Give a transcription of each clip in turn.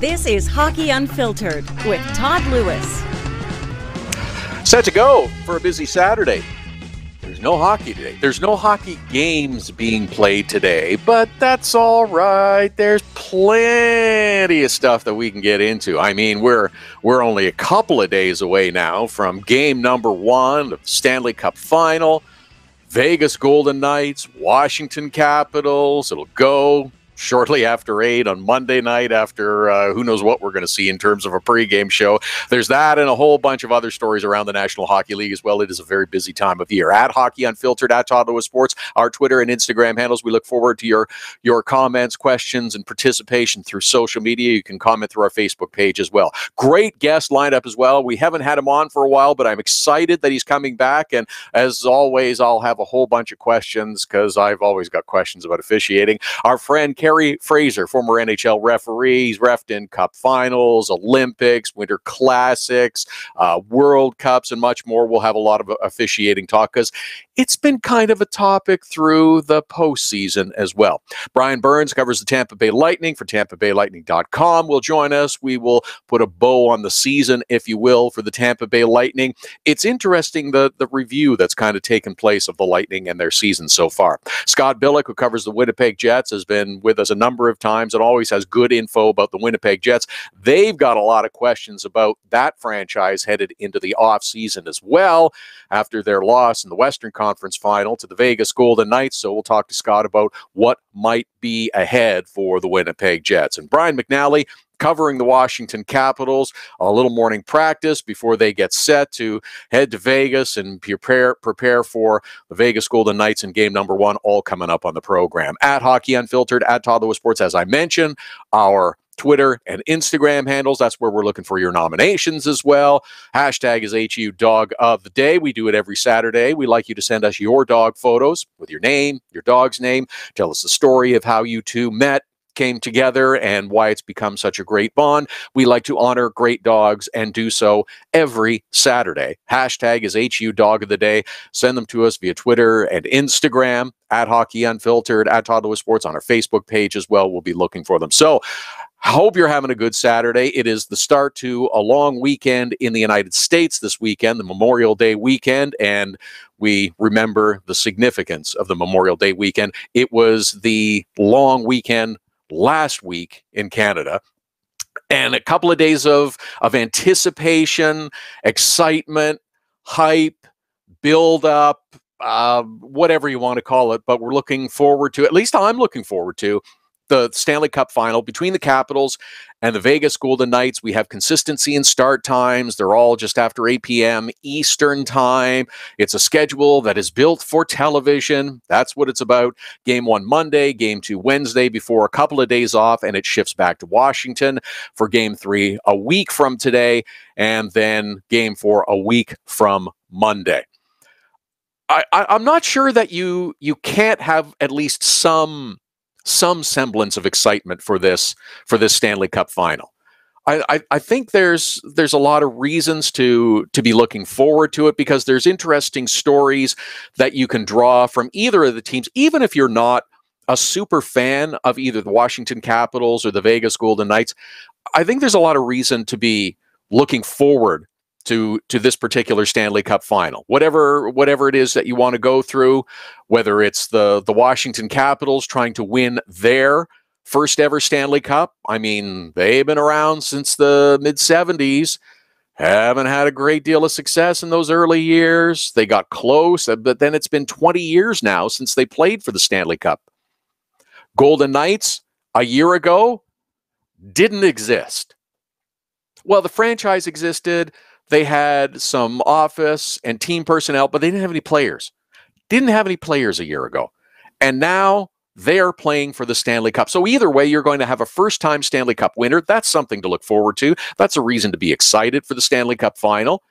This is Hockey Unfiltered with Todd Lewis. Set to go for a busy Saturday. There's no hockey today. There's no hockey games being played today, but that's all right. There's plenty of stuff that we can get into. I mean, we're only a couple of days away now from game number 1 of the Stanley Cup Final. Vegas Golden Knights, Washington Capitals. It'll go shortly after 8 on Monday night after who knows what we're going to see in terms of a pregame show. There's that and a whole bunch of other stories around the National Hockey League as well. It is a very busy time of year. At Hockey Unfiltered, at Todd Lewis Sports, our Twitter and Instagram handles. We look forward to your comments, questions, and participation through social media. You can comment through our Facebook page as well. Great guest lineup as well. We haven't had him on for a while, but I'm excited that he's coming back. And as always, I'll have a whole bunch of questions because I've always got questions about officiating. Our friend Kerry Fraser, former NHL referee. He's reffed in Cup Finals, Olympics, Winter Classics, World Cups, and much more. We'll have a lot of officiating talk because it's been kind of a topic through the postseason as well. Bryan Burns covers the Tampa Bay Lightning for TampaBayLightning.com. Will join us. We will put a bow on the season, if you will, for the Tampa Bay Lightning. It's interesting, the review that's kind of taken place of the Lightning and their season so far. Scott Billeck, who covers the Winnipeg Jets, has been with us a number of times and always has good info about the Winnipeg Jets. They've got a lot of questions about that franchise headed into the offseason as well after their loss in the Western Conference Final to the Vegas Golden Knights. So we'll talk to Scott about what might be ahead for the Winnipeg Jets. And Brian McNally, covering the Washington Capitals, a little morning practice before they get set to head to Vegas and prepare for the Vegas Golden Knights in game number 1, all coming up on the program. At Hockey Unfiltered, at Todd Lewis Sports, as I mentioned, our Twitter and Instagram handles. That's where we're looking for your nominations as well. Hashtag is HU Dog of the Day. We do it every Saturday. We like you to send us your dog photos with your name, your dog's name. Tell us the story of how you two met, came together, and why it's become such a great bond. We like to honor great dogs and do so every Saturday. Hashtag is HU Dog of the Day. Send them to us via Twitter and Instagram, at Hockey Unfiltered, at Todd Lewis Sports, on our Facebook page as well. We'll be looking for them. So I hope you're having a good Saturday. It is the start to a long weekend in the United States this weekend, the Memorial Day weekend, and we remember the significance of the Memorial Day weekend. It was the long weekend last week in Canada, and a couple of days of anticipation, excitement, hype, build up, whatever you want to call it, but we're looking forward to, at least I'm looking forward to, the Stanley Cup Final between the Capitals and the Vegas Golden Knights. We have consistency in start times. They're all just after 8 p.m. Eastern time. It's a schedule that is built for television. That's what it's about. Game 1 Monday, Game 2 Wednesday, before a couple of days off, and it shifts back to Washington for Game 3 a week from today, and then Game 4 a week from Monday. I'm not sure that you can't have at least some semblance of excitement for this Stanley Cup Final. I think there's a lot of reasons to be looking forward to it because there's interesting stories that you can draw from either of the teams, even if you're not a super fan of either the Washington Capitals or the Vegas Golden Knights. I think there's a lot of reason to be looking forward to this particular Stanley Cup Final. Whatever it is that you want to go through, whether it's the Washington Capitals trying to win their first ever Stanley Cup. I mean, they've been around since the mid-70s, haven't had a great deal of success in those early years. They got close, but then it's been 20 years now since they played for the Stanley Cup. Golden Knights, a year ago, didn't exist. Well, the franchise existed. They had some office and team personnel, but they didn't have any players. Didn't have any players a year ago. And now they are playing for the Stanley Cup. So either way, you're going to have a first-time Stanley Cup winner. That's something to look forward to. That's a reason to be excited for the Stanley Cup Final.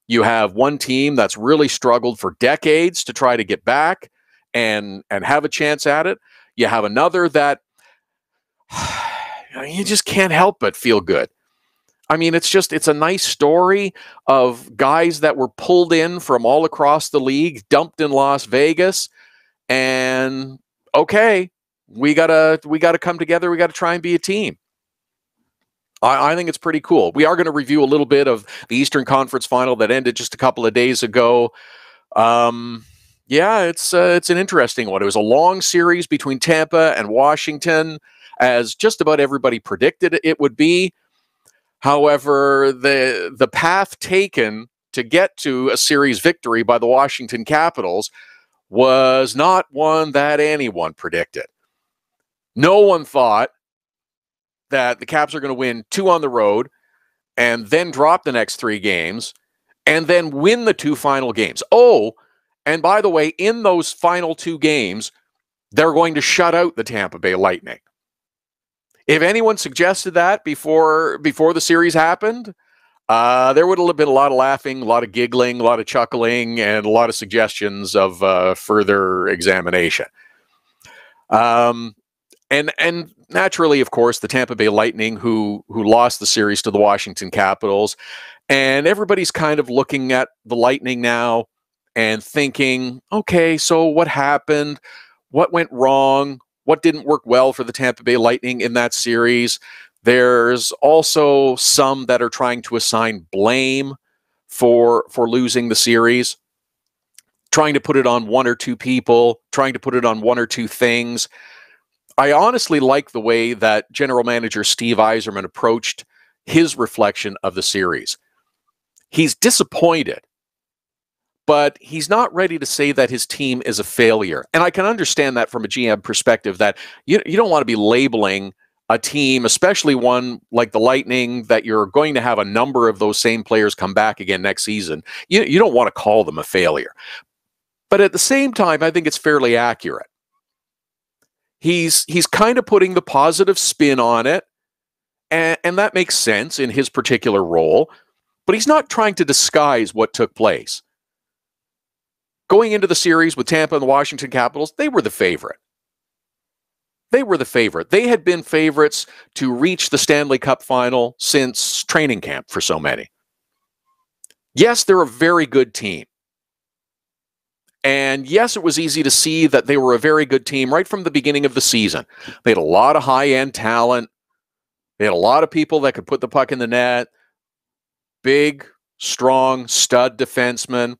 You have one team that's really struggled for decades to try to get back and have a chance at it. You have another that you just can't help but feel good. I mean, it's a nice story of guys that were pulled in from all across the league, dumped in Las Vegas, and okay, we gotta come together. We gotta try and be a team. I think it's pretty cool. We are going to review a little bit of the Eastern Conference Final that ended just a couple of days ago. Yeah, it's an interesting one. It was a long series between Tampa and Washington, as just about everybody predicted it would be. However, the path taken to get to a series victory by the Washington Capitals was not one that anyone predicted. No one thought that the Caps are going to win 2 on the road and then drop the next 3 games and then win the 2 final games. Oh, and by the way, in those final 2 games, they're going to shut out the Tampa Bay Lightning. If anyone suggested that before the series happened, there would have been a lot of laughing, a lot of giggling, a lot of chuckling, and a lot of suggestions of further examination. And naturally, of course, the Tampa Bay Lightning, who lost the series to the Washington Capitals, and everybody's kind of looking at the Lightning now and thinking, okay, so what happened? What went wrong? What didn't work well for the Tampa Bay Lightning in that series? There's also some that are trying to assign blame for losing the series, trying to put it on 1 or 2 people, trying to put it on 1 or 2 things. I honestly like the way that general manager Steve Yzerman approached his reflection of the series. He's disappointed, but he's not ready to say that his team is a failure. And I can understand that from a GM perspective, that you don't want to be labeling a team, especially one like the Lightning, that you're going to have a number of those same players come back again next season. You don't want to call them a failure. But at the same time, I think it's fairly accurate. He's kind of putting the positive spin on it, and that makes sense in his particular role, but he's not trying to disguise what took place. Going into the series with Tampa and the Washington Capitals, they were the favorite. They were the favorite. They had been favorites to reach the Stanley Cup final since training camp for so many. Yes, they're a very good team. And yes, it was easy to see that they were a very good team right from the beginning of the season. They had a lot of high-end talent. They had a lot of people that could put the puck in the net. Big, strong, stud defensemen.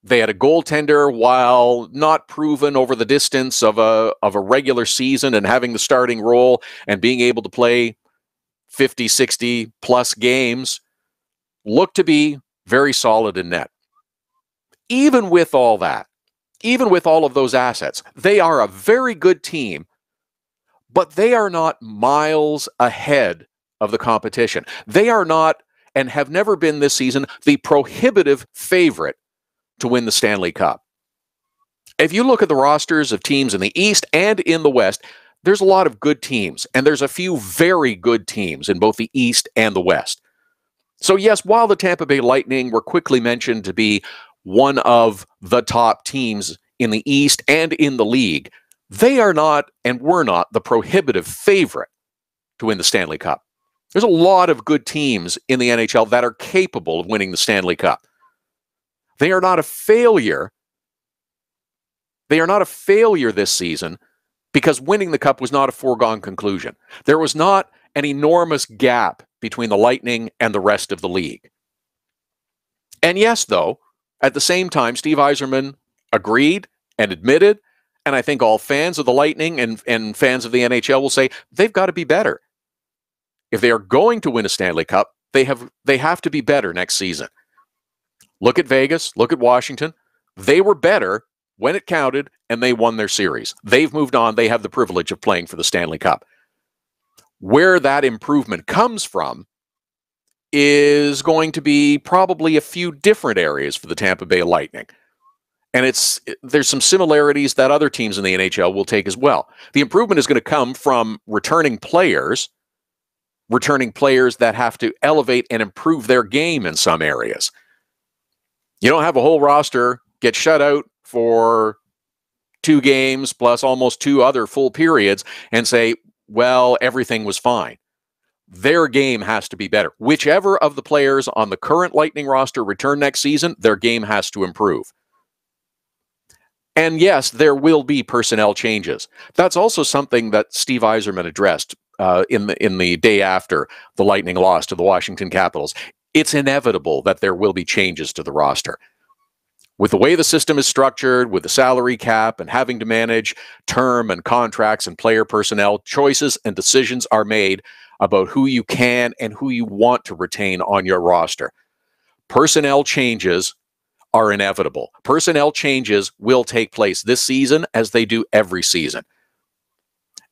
They had a goaltender, while not proven over the distance of a regular season and having the starting role and being able to play 50, 60 plus games, looked to be very solid in net. Even with all that, even with all of those assets, they are a very good team, but they are not miles ahead of the competition. They are not, and have never been this season, the prohibitive favorite to win the Stanley Cup. If you look at the rosters of teams in the East and in the West, there's a lot of good teams, and there's a few very good teams in both the East and the West. So yes, while the Tampa Bay Lightning were quickly mentioned to be one of the top teams in the East and in the league, they are not and were not the prohibitive favorite to win the Stanley Cup. There's a lot of good teams in the NHL that are capable of winning the Stanley Cup. They are not a failure. They are not a failure this season because winning the Cup was not a foregone conclusion. There was not an enormous gap between the Lightning and the rest of the league. And yes, though, at the same time, Steve Yzerman agreed and admitted, and I think all fans of the Lightning and fans of the NHL will say, they've got to be better. If they are going to win a Stanley Cup, they have to be better next season. Look at Vegas, look at Washington. They were better when it counted, and they won their series. They've moved on. They have the privilege of playing for the Stanley Cup. Where that improvement comes from is going to be probably a few different areas for the Tampa Bay Lightning. And there's some similarities that other teams in the NHL will take as well. The improvement is going to come from returning players that have to elevate and improve their game in some areas. You don't have a whole roster get shut out for 2 games plus almost 2 other full periods and say, well, everything was fine. Their game has to be better. Whichever of the players on the current Lightning roster return next season, their game has to improve. And yes, there will be personnel changes. That's also something that Steve Yzerman addressed. in the day after the Lightning lost to the Washington Capitals, it's inevitable that there will be changes to the roster. With the way the system is structured, with the salary cap and having to manage term and contracts and player personnel, choices and decisions are made about who you can and who you want to retain on your roster. Personnel changes are inevitable. Personnel changes will take place this season as they do every season.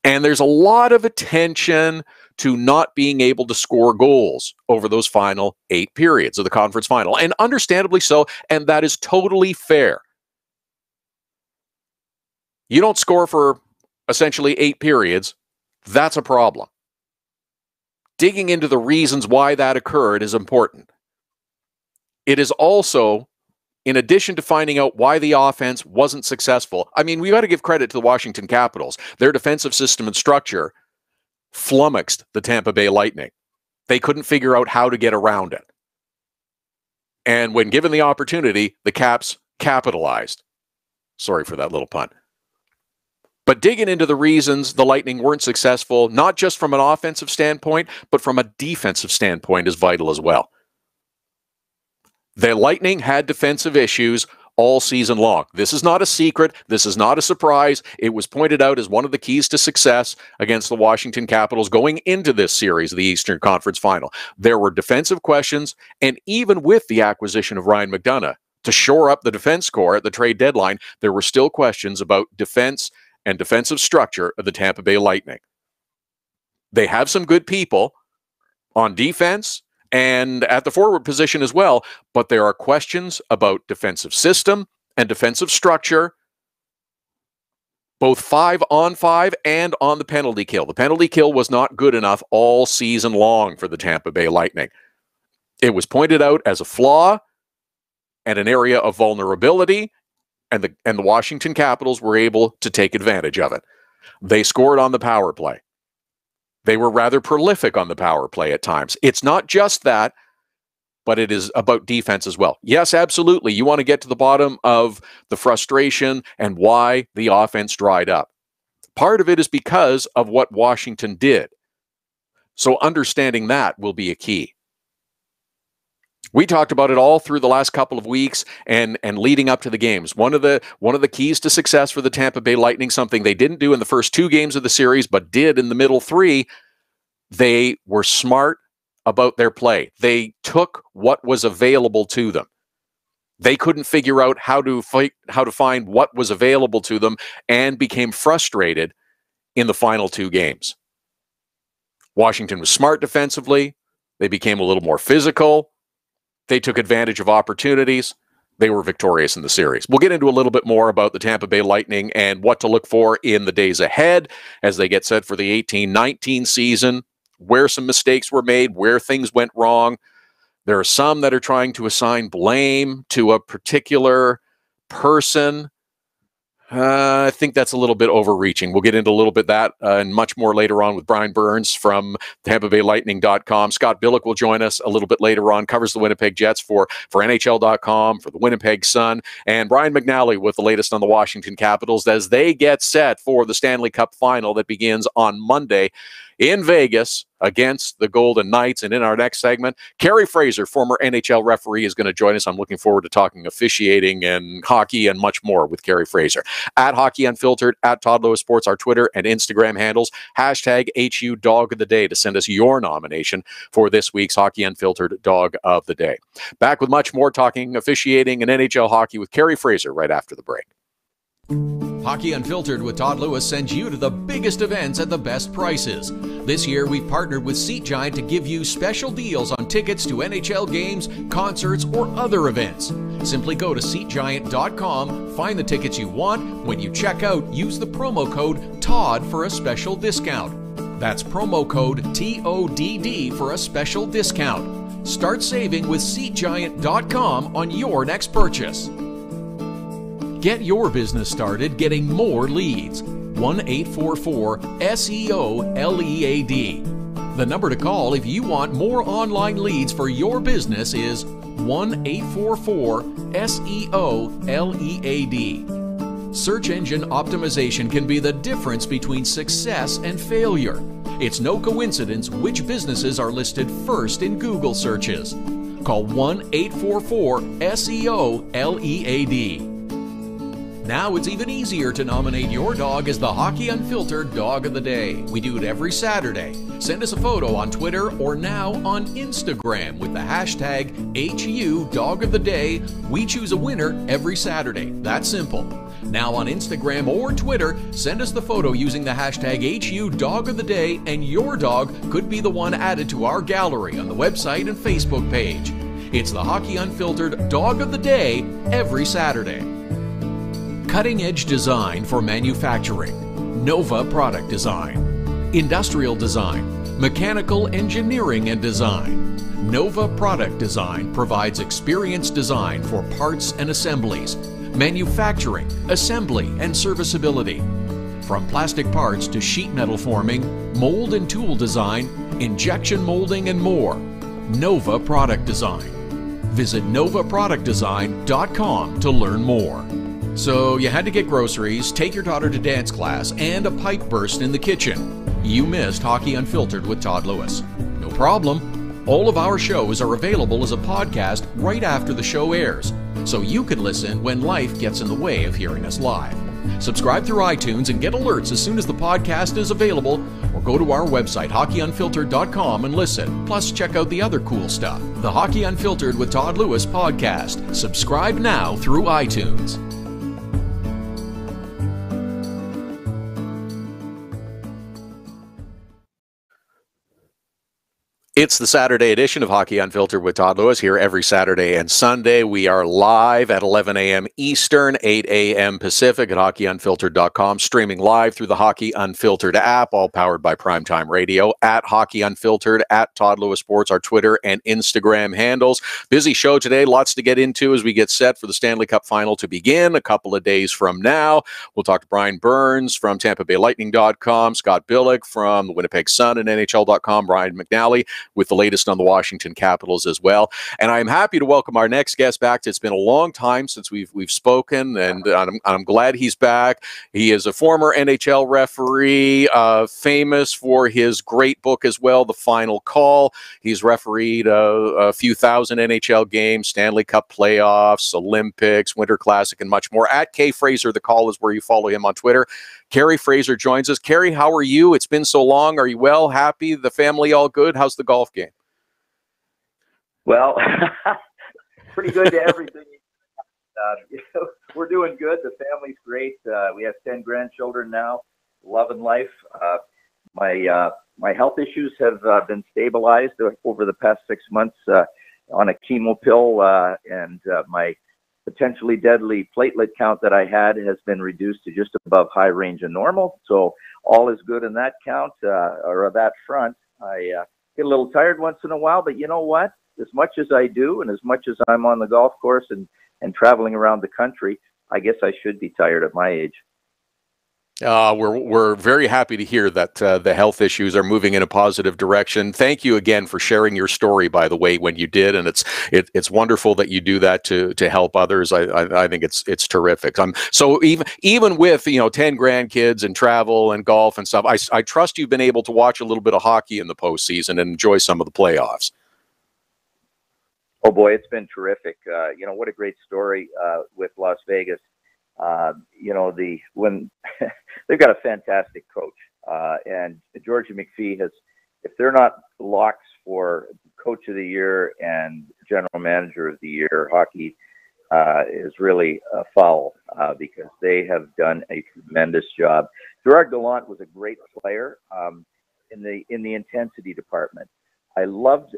And there's a lot of attention to not being able to score goals over those final 8 periods of the conference final. And understandably so, and that is totally fair. You don't score for essentially 8 periods, that's a problem. Digging into the reasons why that occurred is important. It is also, in addition to finding out why the offense wasn't successful, I mean, we got to give credit to the Washington Capitals. Their defensive system and structure flummoxed the Tampa Bay Lightning. They couldn't figure out how to get around it. And when given the opportunity, the Caps capitalized. Sorry for that little pun. But digging into the reasons the Lightning weren't successful, not just from an offensive standpoint, but from a defensive standpoint, is vital as well. The Lightning had defensive issues all season long. This is not a secret. This is not a surprise. It was pointed out as one of the keys to success against the Washington Capitals going into this series, the Eastern Conference Final. There were defensive questions, and even with the acquisition of Ryan McDonough to shore up the defense core at the trade deadline, there were still questions about defense and defensive structure of the Tampa Bay Lightning. They have some good people on defense and at the forward position as well, but there are questions about defensive system and defensive structure, both 5-on-5 and on the penalty kill. The penalty kill was not good enough all season long for the Tampa Bay Lightning. It was pointed out as a flaw and an area of vulnerability, and the Washington Capitals were able to take advantage of it. They scored on the power play. They were rather prolific on the power play at times. It's not just that, but it is about defense as well. Yes, absolutely. You want to get to the bottom of the frustration and why the offense dried up. Part of it is because of what Washington did. So understanding that will be a key. We talked about it all through the last couple of weeks and leading up to the games. One of the keys to success for the Tampa Bay Lightning, something they didn't do in the first 2 games of the series, but did in the middle 3, they were smart about their play. They took what was available to them. They couldn't figure out how to find what was available to them and became frustrated in the final 2 games. Washington was smart defensively. They became a little more physical. They took advantage of opportunities. They were victorious in the series. We'll get into a little bit more about the Tampa Bay Lightning and what to look for in the days ahead as they get set for the 18-19 season, where some mistakes were made, where things went wrong. There are some that are trying to assign blame to a particular person. I think that's a little bit overreaching. We'll get into a little bit of that and much more later on with Bryan Burns from TampaBayLightning.com. Scott Billeck will join us a little bit later on, covers the Winnipeg Jets for NHL.com, for the Winnipeg Sun, and Brian McNally with the latest on the Washington Capitals as they get set for the Stanley Cup final that begins on Monday in Vegas against the Golden Knights. And in our next segment, Kerry Fraser, former NHL referee, is going to join us. I'm looking forward to talking officiating and hockey and much more with Kerry Fraser. At Hockey Unfiltered, at Todd Lewis Sports, our Twitter and Instagram handles, hashtag HU Dog of the Day to send us your nomination for this week's Hockey Unfiltered Dog of the Day. Back with much more talking officiating and NHL hockey with Kerry Fraser right after the break. Hockey Unfiltered with Todd Lewis sends you to the biggest events at the best prices. This year, we've partnered with Seat Giant to give you special deals on tickets to NHL games, concerts, or other events. Simply go to SeatGiant.com, find the tickets you want. When you check out, use the promo code TODD for a special discount. That's promo code TODD for a special discount. Start saving with SeatGiant.com on your next purchase. Get your business started getting more leads. 1-844-SEO-LEAD. The number to call if you want more online leads for your business is 1-844-SEO-LEAD. Search engine optimization can be the difference between success and failure. It's no coincidence which businesses are listed first in Google searches. Call 1-844-SEO-LEAD. Now it's even easier to nominate your dog as the Hockey Unfiltered Dog of the Day. We do it every Saturday. Send us a photo on Twitter or now on Instagram with the hashtag HU Dog of the Day. We choose a winner every Saturday. That's simple. Now on Instagram or Twitter, send us the photo using the hashtag HU Dog of the Day, and your dog could be the one added to our gallery on the website and Facebook page. It's the Hockey Unfiltered Dog of the Day every Saturday. Cutting-edge design for manufacturing. Nova Product Design. Industrial design. Mechanical engineering and design. Nova Product Design provides experienced design for parts and assemblies, manufacturing, assembly, and serviceability. From plastic parts to sheet metal forming, mold and tool design, injection molding, and more. Nova Product Design. Visit novaproductdesign.com to learn more. So you had to get groceries, take your daughter to dance class, and a pipe burst in the kitchen. You missed Hockey Unfiltered with Todd Lewis. No problem. All of our shows are available as a podcast right after the show airs, so you can listen when life gets in the way of hearing us live. Subscribe through iTunes and get alerts as soon as the podcast is available, or go to our website, hockeyunfiltered.com, and listen. Plus, check out the other cool stuff. The Hockey Unfiltered with Todd Lewis podcast. Subscribe now through iTunes. It's the Saturday edition of Hockey Unfiltered with Todd Lewis, here every Saturday and Sunday. We are live at 11 a.m. Eastern, 8 a.m. Pacific at hockeyunfiltered.com, streaming live through the Hockey Unfiltered app, all powered by Primetime Radio, at Hockey Unfiltered, at Todd Lewis Sports, our Twitter and Instagram handles. Busy show today, lots to get into as we get set for the Stanley Cup final to begin a couple of days from now. We'll talk to Bryan Burns from Tampa Bay Lightning.com, Scott Billeck from the Winnipeg Sun and NHL.com, Brian McNally with the latest on the Washington Capitals as well. And I'm happy to welcome our next guest back. It's been a long time since we've spoken, and I'm glad he's back. He is a former NHL referee, famous for his great book as well, The Final Call. He's refereed a few thousand NHL games, Stanley Cup playoffs, Olympics, Winter Classic, and much more. At K Fraser, the call is where you follow him on Twitter. Kerry Fraser joins us. Kerry, how are you? It's been so long. Are you well? Happy? The family all good? How's the golf game? Well, pretty good to everything. We're doing good. The family's great. We have 10 grandchildren now. Loving life. My health issues have been stabilized over the past 6 months on a chemo pill, and my potentially deadly platelet count that I had has been reduced to just above high range and normal. So all is good in that count, or that front. I get a little tired once in a while, but you know what? As much as I do, and as much as I'm on the golf course and traveling around the country, I guess I should be tired at my age. We're very happy to hear that the health issues are moving in a positive direction. Thank you again for sharing your story, by the way, when you did, and it's wonderful that you do that to help others. I think it's terrific. So even with 10 grandkids and travel and golf and stuff, I trust you've been able to watch a little bit of hockey in the postseason and enjoy some of the playoffs. Oh boy, it's been terrific. What a great story with Las Vegas. When they've got a fantastic coach, and Georgia McPhee has, if they're not locks for coach of the year and general manager of the year, hockey is really foul because they have done a tremendous job. Gerard Gallant was a great player in the intensity department. I loved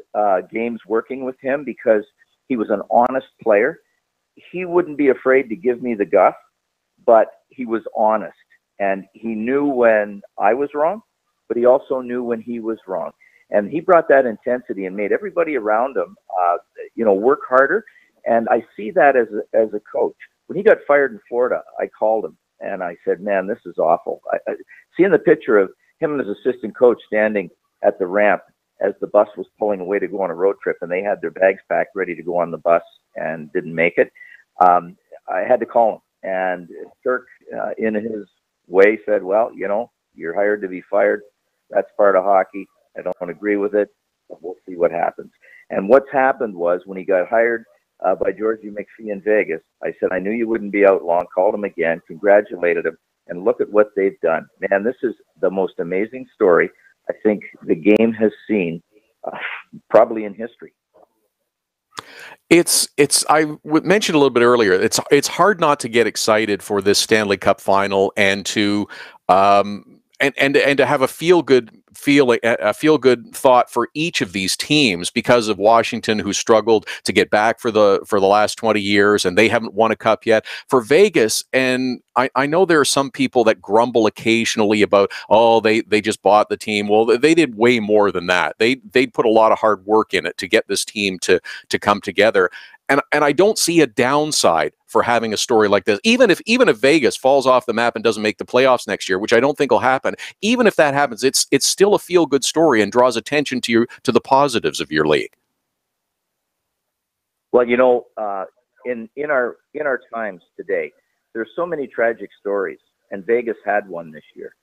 games working with him because he was an honest player. He wouldn't be afraid to give me the guff, but he was honest, and he knew when I was wrong, but he also knew when he was wrong. And he brought that intensity and made everybody around him, work harder. And I see that as a coach. When he got fired in Florida, I called him and I said, man, this is awful. Seeing the picture of him and his assistant coach standing at the ramp as the bus was pulling away to go on a road trip, and they had their bags packed ready to go on the bus and didn't make it. I had to call him. And Kirk, in his way, said, well, you're hired to be fired. That's part of hockey. I don't agree with it, but we'll see what happens. And what's happened was when he got hired by Georgie McPhee in Vegas, I said, I knew you wouldn't be out long, called him again, congratulated him, and look at what they've done. Man, this is the most amazing story I think the game has seen probably in history. Mentioned a little bit earlier, it's hard not to get excited for this Stanley Cup final and to and to have a feel good thought for each of these teams because of Washington, who struggled to get back for the last 20 years, and they haven't won a cup yet. For Vegas, and I know there are some people that grumble occasionally about, oh, they just bought the team. Well, they did way more than that. They put a lot of hard work in it to get this team to come together. And I don't see a downside for having a story like this. Even if Vegas falls off the map and doesn't make the playoffs next year, which I don't think will happen, even if that happens, it's still a feel-good story and draws attention to the positives of your league. Well, you know, in our times today, there's so many tragic stories, and Vegas had one this year.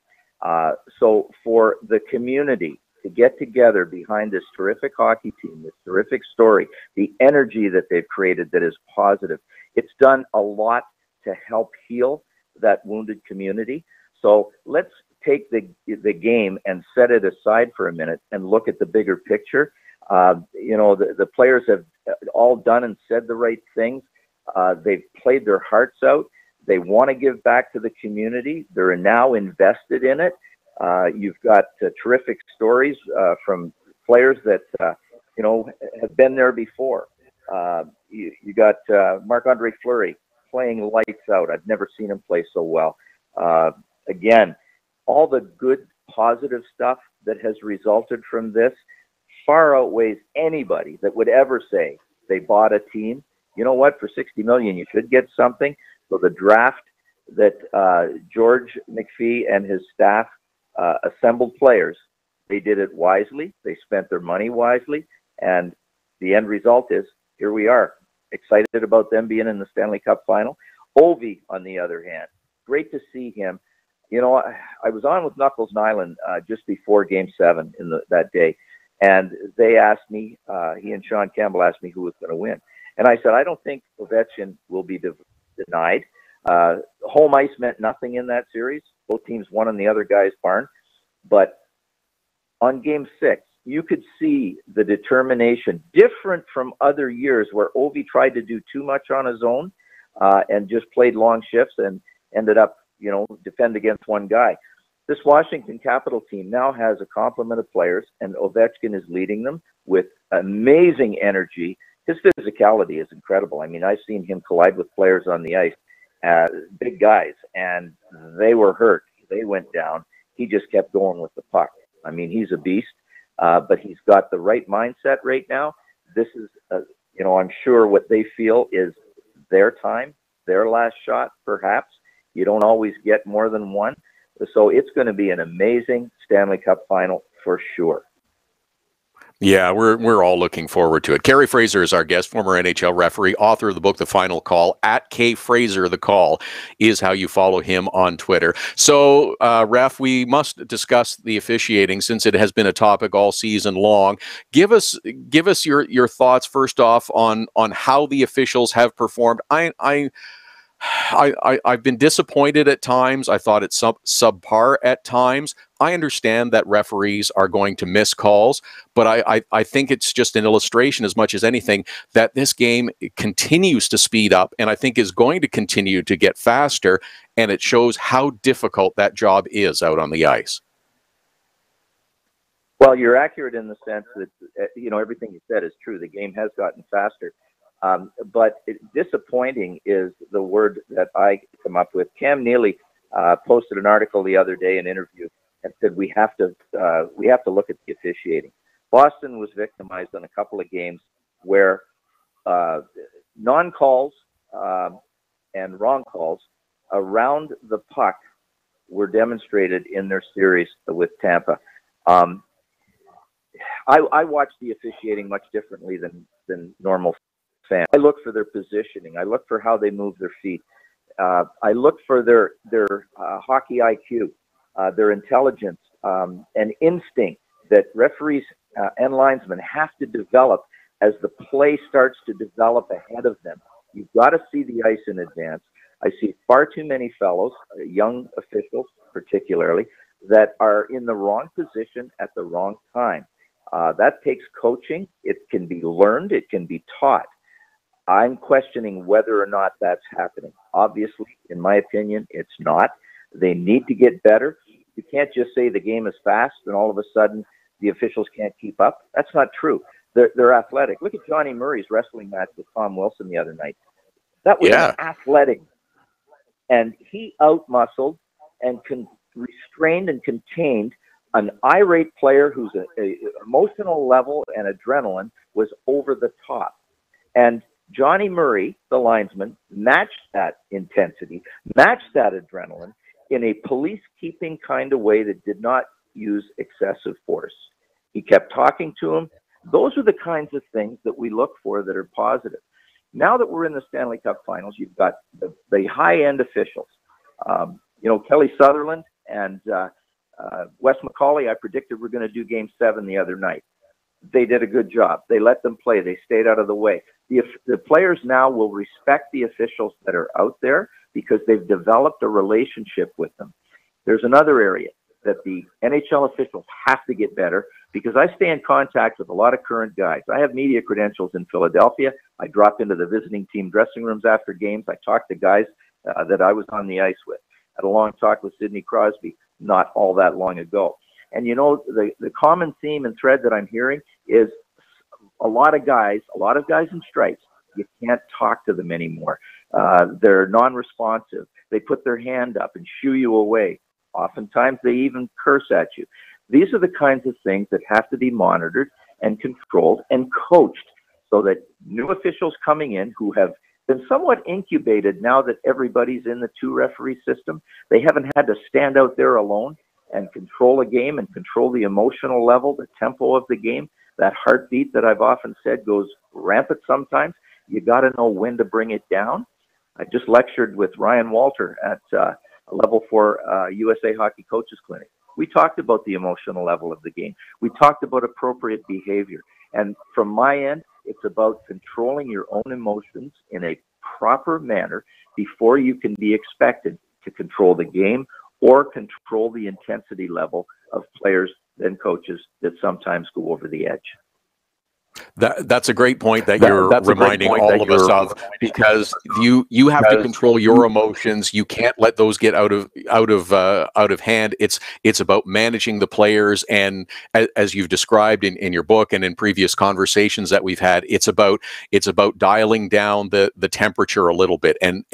So for the community to get together behind this terrific hockey team, this terrific story, the energy that they've created that is positive, it's done a lot to help heal that wounded community. So let's take the game and set it aside for a minute and look at the bigger picture. You know, the players have all done and said the right things. They've played their hearts out. They want to give back to the community. They're now invested in it. You've got terrific stories from players that, you know, have been there before. You got Marc-Andre Fleury playing lights out. I've never seen him play so well. Again, all the good, positive stuff that has resulted from this far outweighs anybody that would ever say they bought a team. You know what? For $60 million, you should get something. So the draft that George McPhee and his staff assembled players, they did it wisely. They spent their money wisely. And the end result is, here we are, excited about them being in the Stanley Cup final. Ovi, on the other hand, great to see him. You know, I was on with Knuckles Nyland just before Game 7 that day, and they asked me, he and Sean Campbell asked me who was going to win. And I said, I don't think Ovechkin will be denied. Home ice meant nothing in that series. Both teams won in the other guy's barn. But on Game 6, you could see the determination, different from other years where Ovi tried to do too much on his own and just played long shifts and ended up, you know, defend against one guy. This Washington Capital team now has a complement of players, and Ovechkin is leading them with amazing energy. His physicality is incredible. I mean, I've seen him collide with players on the ice, big guys, and they were hurt. They went down. He just kept going with the puck. I mean, he's a beast, but he's got the right mindset right now. This is, you know, I'm sure what they feel is their time, their last shot, perhaps. You don't always get more than one. So it's going to be an amazing Stanley Cup final for sure. Yeah, we're all looking forward to it. Kerry Fraser is our guest, former NHL referee, author of the book The Final Call. At K Fraser the Call is how you follow him on Twitter. So, Ref, we must discuss the officiating since it has been a topic all season long. Give us your thoughts first off on how the officials have performed. I've been disappointed at times. I thought it's subpar at times. I understand that referees are going to miss calls, but I think it's just an illustration as much as anything that this game continues to speed up and I think is going to continue to get faster, and it shows how difficult that job is out on the ice. Well, you're accurate in the sense that, you know, everything you said is true. The game has gotten faster. But disappointing is the word that I come up with. Cam Neely posted an article the other day, an interview, and said we have to look at the officiating. Boston was victimized on a couple of games where non-calls and wrong calls around the puck were demonstrated in their series with Tampa. I watch the officiating much differently than normal fans. I look for their positioning. I look for how they move their feet. I look for their hockey IQ, their intelligence an instinct that referees and linesmen have to develop as the play starts to develop ahead of them. You've got to see the ice in advance. I see far too many fellows, young officials particularly, that are in the wrong position at the wrong time. That takes coaching. It can be learned. It can be taught. I'm questioning whether or not that's happening. Obviously, in my opinion, it's not. They need to get better. You can't just say the game is fast and all of a sudden the officials can't keep up. That's not true. They're athletic. Look at Johnny Murray's wrestling match with Tom Wilson the other night. That was an athletic. And he out-muscled and restrained and contained an irate player whose emotional level and adrenaline was over the top. And Johnny Murray, the linesman, matched that intensity, matched that adrenaline in a police-keeping kind of way that did not use excessive force. He kept talking to him. Those are the kinds of things that we look for that are positive. Now that we're in the Stanley Cup Finals, you've got the high-end officials. Kelly Sutherland and Wes McCauley, I predicted we're going to do Game 7 the other night. They did a good job. They let them play. They stayed out of the way. The players now will respect the officials that are out there because they've developed a relationship with them. There's another area that the NHL officials have to get better because I stay in contact with a lot of current guys. I have media credentials in Philadelphia. I drop into the visiting team dressing rooms after games. I talk to guys that I was on the ice with. I had a long talk with Sidney Crosby not all that long ago. And the common theme and thread that I'm hearing is a lot of guys in stripes, you can't talk to them anymore. They're non-responsive. They put their hand up and shoo you away. Oftentimes they even curse at you. These are the kinds of things that have to be monitored and controlled and coached so that new officials coming in who have been somewhat incubated now that everybody's in the two-referee system, they haven't had to stand out there alone and control a game and control the emotional level, the tempo of the game. That heartbeat that I've often said goes rampant sometimes. You got to know when to bring it down. I just lectured with Ryan Walter at a Level 4 USA Hockey Coaches Clinic. We talked about the emotional level of the game. We talked about appropriate behavior. And from my end, it's about controlling your own emotions in a proper manner before you can be expected to control the game or control the intensity level of players and coaches that sometimes go over the edge. That's a great point that you're reminding all of us of, because you have to control your emotions. You can't let those get out of hand. It's about managing the players, and as you've described in your book and in previous conversations that we've had, it's about dialing down the temperature a little bit and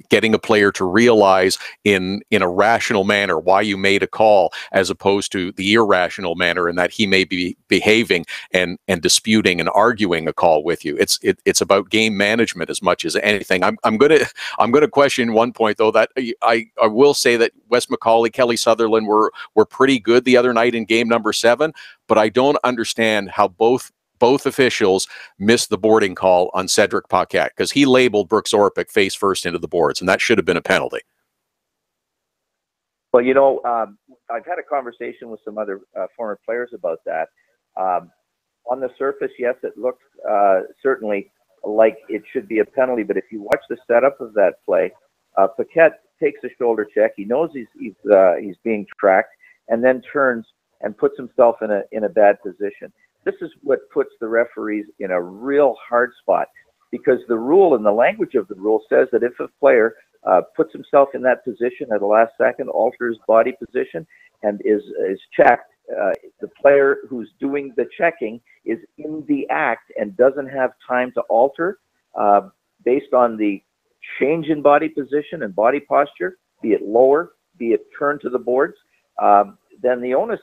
getting a player to realize in a rational manner why you made a call, as opposed to the irrational manner in that he may be behaving and disputing and arguing a call with you. It's about game management as much as anything. I'm gonna question one point though, that I will say that Wes McCauley, Kelly Sutherland were pretty good the other night in game number 7, but I don't understand how both officials missed the boarding call on Cedric Paquette, because he labeled Brooks Orpik face first into the boards, and that should have been a penalty. Well, I've had a conversation with some other former players about that. On the surface, yes, it looks certainly like it should be a penalty. But if you watch the setup of that play, Paquette takes a shoulder check. He knows he's being tracked, and then turns and puts himself in a bad position. This is what puts the referees in a real hard spot, because the rule and the language of the rule says that if a player puts himself in that position at the last second, alters body position, and is checked, the player who's doing the checking is in the act and doesn't have time to alter based on the change in body position and body posture, be it lower, be it turn to the boards, then the onus,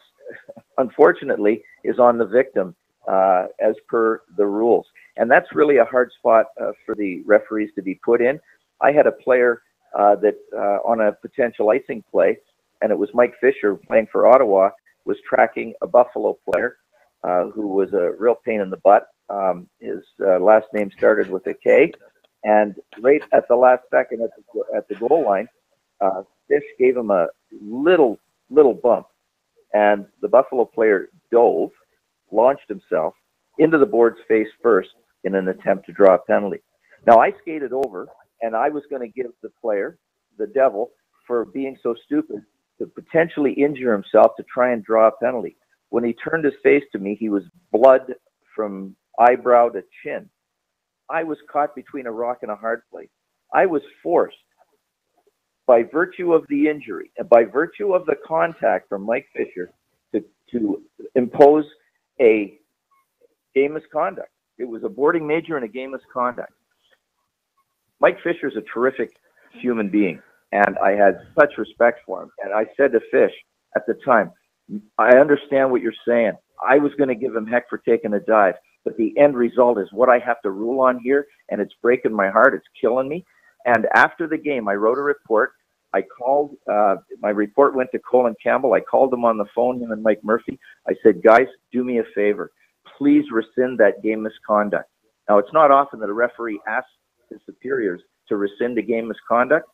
unfortunately, is on the victim as per the rules. And that's really a hard spot for the referees to be put in. I had a player that on a potential icing play, and it was Mike Fisher playing for Ottawa, was tracking a Buffalo player who was a real pain in the butt. His last name started with a K, and right at the last second at the goal line, Fish gave him a little bump, and the Buffalo player dove, launched himself into the board's face first in an attempt to draw a penalty. Now, I skated over, and I was going to give the player, the devil, for being so stupid to potentially injure himself to try and draw a penalty. When he turned his face to me, he was blood from eyebrow to chin. I was caught between a rock and a hard place. I was forced, by virtue of the injury and by virtue of the contact from Mike Fisher, to impose a game misconduct. It was a boarding major and a game misconduct. Mike Fisher is a terrific human being, and I had such respect for him. And I said to Fish at the time, I understand what you're saying. I was going to give him heck for taking a dive, but the end result is what I have to rule on here, and it's breaking my heart. It's killing me. And after the game, I wrote a report. I called, my report went to Colin Campbell. I called him on the phone, him and Mike Murphy. I said, guys, do me a favor. Please rescind that game misconduct. Now, it's not often that a referee asks his superiors to rescind a game misconduct.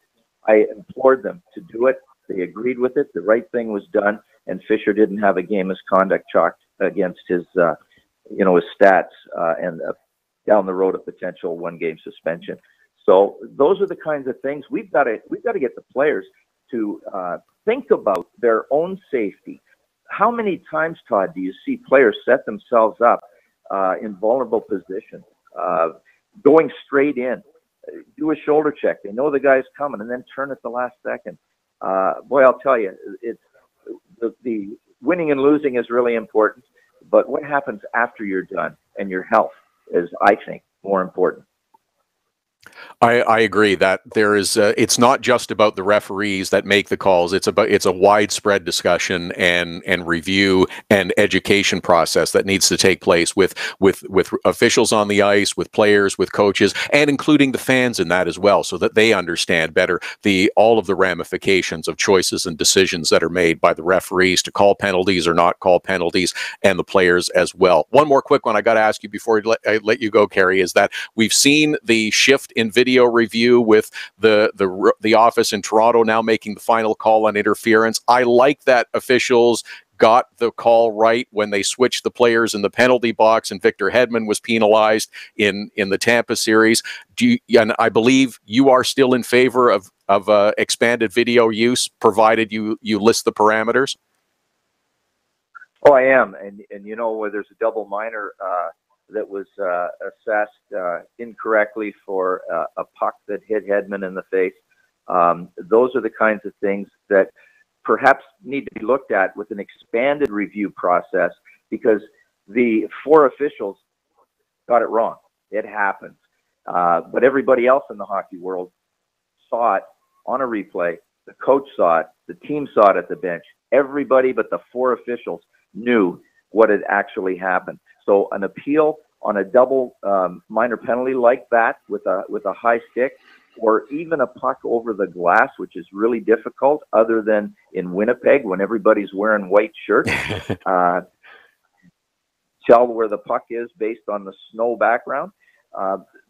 I implored them to do it. They agreed with it. The right thing was done, and Fisher didn't have a game misconduct chalked against his, his stats and down the road a potential one-game suspension. So those are the kinds of things we've got to get the players to think about their own safety. How many times, Todd, do you see players set themselves up in vulnerable positions, going straight in, do a shoulder check? They know the guy's coming, and then turn at the last second. Boy, I'll tell you, it's the winning and losing is really important, but what happens after you're done and your health is, I think, more important. I agree that there is. It's not just about the referees that make the calls. It's a widespread discussion and review and education process that needs to take place with officials on the ice, with players, with coaches, and including the fans in that as well, so that they understand better all of the ramifications of choices and decisions that are made by the referees to call penalties or not call penalties, and the players as well. One more quick one I got to ask you before I let you go, Kerry, is that we've seen the shift in video review with the office in Toronto now making the final call on interference. I like that officials got the call right when they switched the players in the penalty box and Victor Hedman was penalized in the Tampa series. And I believe you are still in favor of expanded video use, provided you list the parameters? Oh, I am. And where there's a double minor that was assessed incorrectly for a puck that hit Hedman in the face. Those are the kinds of things that perhaps need to be looked at with an expanded review process, because the four officials got it wrong. It happens. But everybody else in the hockey world saw it on a replay. The coach saw it. The team saw it at the bench. Everybody but the four officials knew what had actually happened. So an appeal on a double minor penalty like that with a high stick, or even a puck over the glass, which is really difficult, other than in Winnipeg when everybody's wearing white shirts, tell where the puck is based on the snow background.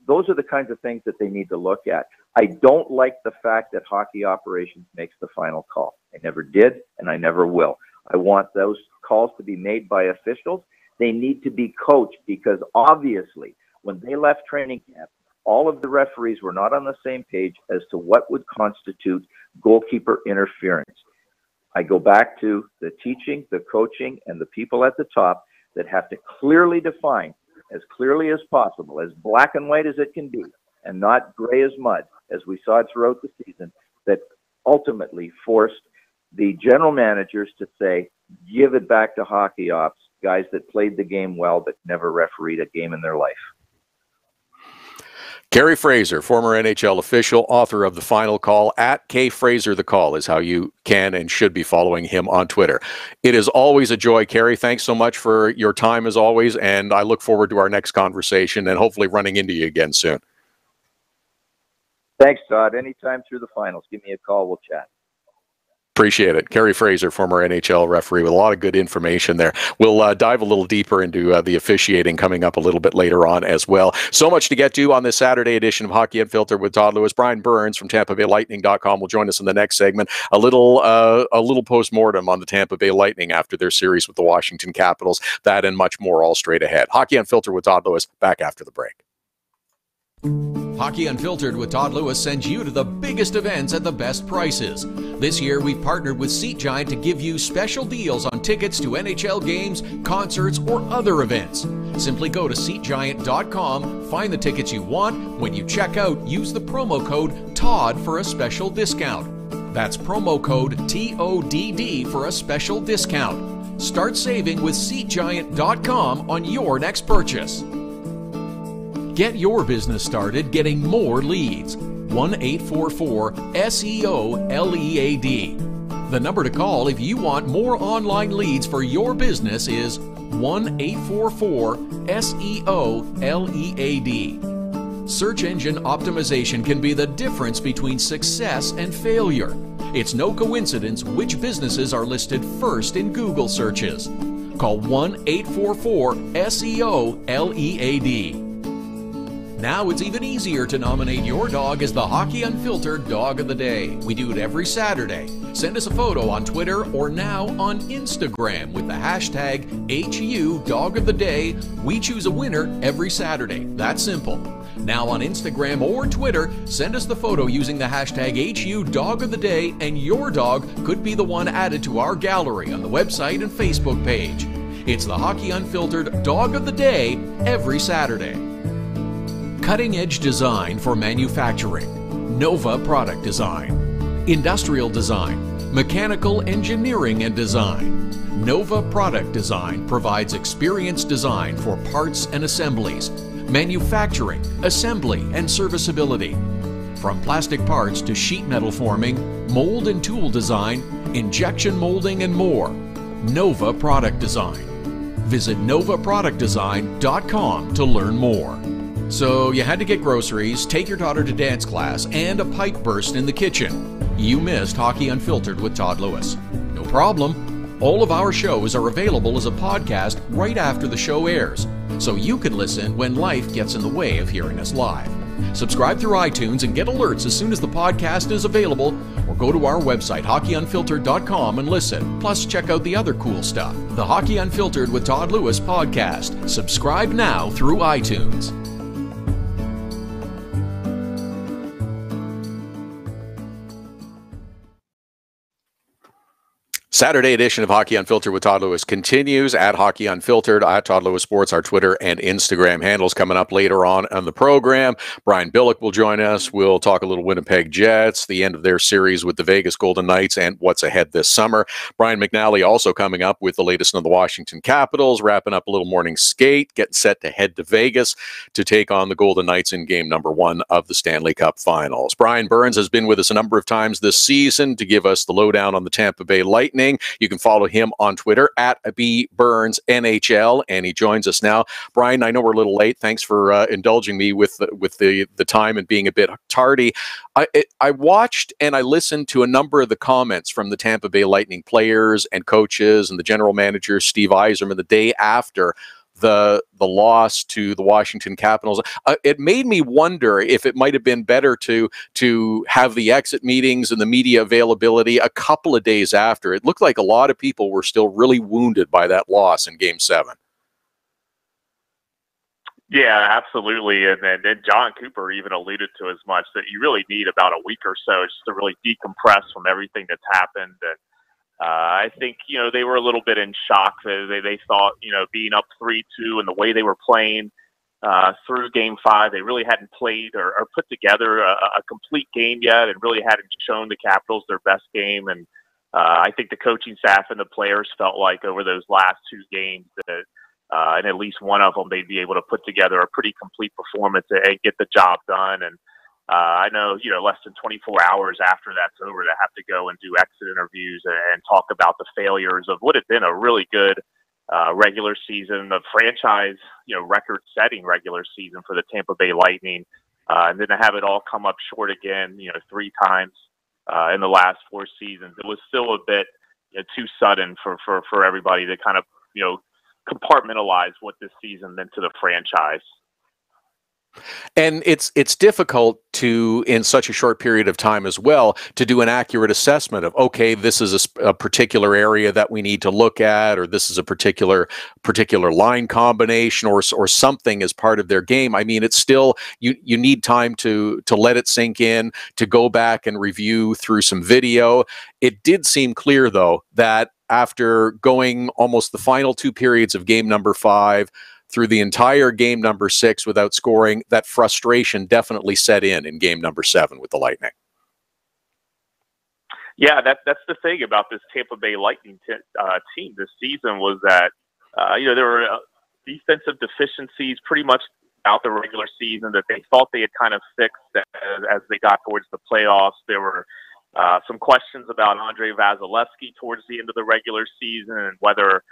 Those are the kinds of things that they need to look at. I don't like the fact that hockey operations makes the final call. I never did, and I never will. I want those calls to be made by officials. They need to be coached, because obviously when they left training camp, all of the referees were not on the same page as to what would constitute goalkeeper interference. I go back to the teaching, the coaching, and the people at the top that have to clearly define, as clearly as possible, as black and white as it can be, and not gray as mud, as we saw throughout the season, that ultimately forced the general managers to say, give it back to hockey ops, guys that played the game well but never refereed a game in their life. Kerry Fraser, former NHL official, author of The Final Call. At K Fraser The Call is how you can and should be following him on Twitter. It is always a joy, Kerry. Thanks so much for your time as always, and I look forward to our next conversation and hopefully running into you again soon. Thanks, Todd. Anytime through the finals, give me a call. We'll chat. Appreciate it. Kerry Fraser, former NHL referee, with a lot of good information there. We'll dive a little deeper into the officiating coming up a little bit later on as well. So much to get to on this Saturday edition of Hockey Unfiltered with Todd Lewis. Bryan Burns from TampaBayLightning.com will join us in the next segment. A little post-mortem on the Tampa Bay Lightning after their series with the Washington Capitals. That and much more all straight ahead. Hockey Unfiltered with Todd Lewis, back after the break. Hockey Unfiltered with Todd Lewis sends you to the biggest events at the best prices. This year, we've partnered with SeatGiant to give you special deals on tickets to NHL games, concerts, or other events. Simply go to SeatGiant.com, find the tickets you want. When you check out, use the promo code TODD for a special discount. That's promo code TODD for a special discount. Start saving with SeatGiant.com on your next purchase. Get your business started getting more leads. 1-844-SEO-LEAD. The number to call if you want more online leads for your business is 1-844-SEO-LEAD. Search engine optimization can be the difference between success and failure. It's no coincidence which businesses are listed first in Google searches. Call 1-844-SEO-LEAD. Now it's even easier to nominate your dog as the Hockey Unfiltered Dog of the Day. We do it every Saturday. Send us a photo on Twitter or now on Instagram with the hashtag HU Dog of the Day. We choose a winner every Saturday. That's simple. Now on Instagram or Twitter, send us the photo using the hashtag HU Dog of the Day, and your dog could be the one added to our gallery on the website and Facebook page. It's the Hockey Unfiltered Dog of the Day every Saturday. Cutting-edge design for manufacturing, Nova Product Design. Industrial design, mechanical engineering and design. Nova Product Design provides experienced design for parts and assemblies, manufacturing, assembly, and serviceability. From plastic parts to sheet metal forming, mold and tool design, injection molding, and more. Nova Product Design. Visit novaproductdesign.com to learn more. So you had to get groceries, take your daughter to dance class, and a pipe burst in the kitchen. You missed Hockey Unfiltered with Todd Lewis. No problem. All of our shows are available as a podcast right after the show airs, so you can listen when life gets in the way of hearing us live. Subscribe through iTunes and get alerts as soon as the podcast is available, or go to our website, hockeyunfiltered.com, and listen. Plus, check out the other cool stuff. The Hockey Unfiltered with Todd Lewis podcast. Subscribe now through iTunes. Saturday edition of Hockey Unfiltered with Todd Lewis continues at Hockey Unfiltered, at Todd Lewis Sports, our Twitter and Instagram handles. Coming up later on the program, Bryan Billeck will join us. We'll talk a little Winnipeg Jets, the end of their series with the Vegas Golden Knights, and what's ahead this summer. Bryan McNally also coming up with the latest on the Washington Capitals, wrapping up a little morning skate, getting set to head to Vegas to take on the Golden Knights in game number 1 of the Stanley Cup Finals. Bryan Burns has been with us a number of times this season to give us the lowdown on the Tampa Bay Lightning. You can follow him on Twitter at BBurnsNHL, and he joins us now. Bryan, I know we're a little late. Thanks for indulging me with the time and being a bit tardy. I watched and I listened to a number of the comments from the Tampa Bay Lightning players and coaches and the general manager, Steve Yzerman, the day after the loss to the Washington Capitals. It made me wonder if it might have been better to have the exit meetings and the media availability a couple of days after. It looked like a lot of people were still really wounded by that loss in Game 7. Yeah, absolutely. And John Cooper even alluded to as much, that you really need about a week or so just to really decompress from everything that's happened. And I think, they were a little bit in shock. They thought, being up 3-2 and the way they were playing through Game 5, they really hadn't played or put together a complete game yet, and really hadn't shown the Capitals their best game. And I think the coaching staff and the players felt like over those last 2 games that in at least one of them, they'd be able to put together a pretty complete performance and get the job done. And I know, less than 24 hours after that's over, to have to go and do exit interviews and talk about the failures of what had been a really good regular season, a franchise, record-setting regular season for the Tampa Bay Lightning, and then to have it all come up short again, 3 times in the last 4 seasons. It was still a bit too sudden for everybody to kind of compartmentalize what this season meant to the franchise. And it's difficult to, in such a short period of time as well, to do an accurate assessment of, okay, this is a particular area that we need to look at, or this is a particular line combination, or something as part of their game. I mean, it's still, you need time to let it sink in, to go back and review through some video. It did seem clear, though, that after going almost the final 2 periods of game number 5, through the entire game number 6 without scoring, that frustration definitely set in game number 7 with the Lightning. Yeah, that's the thing about this Tampa Bay Lightning team this season, was that there were defensive deficiencies pretty much throughout the regular season that they thought they had kind of fixed as they got towards the playoffs. There were some questions about Andrei Vasilevsky towards the end of the regular season, and whether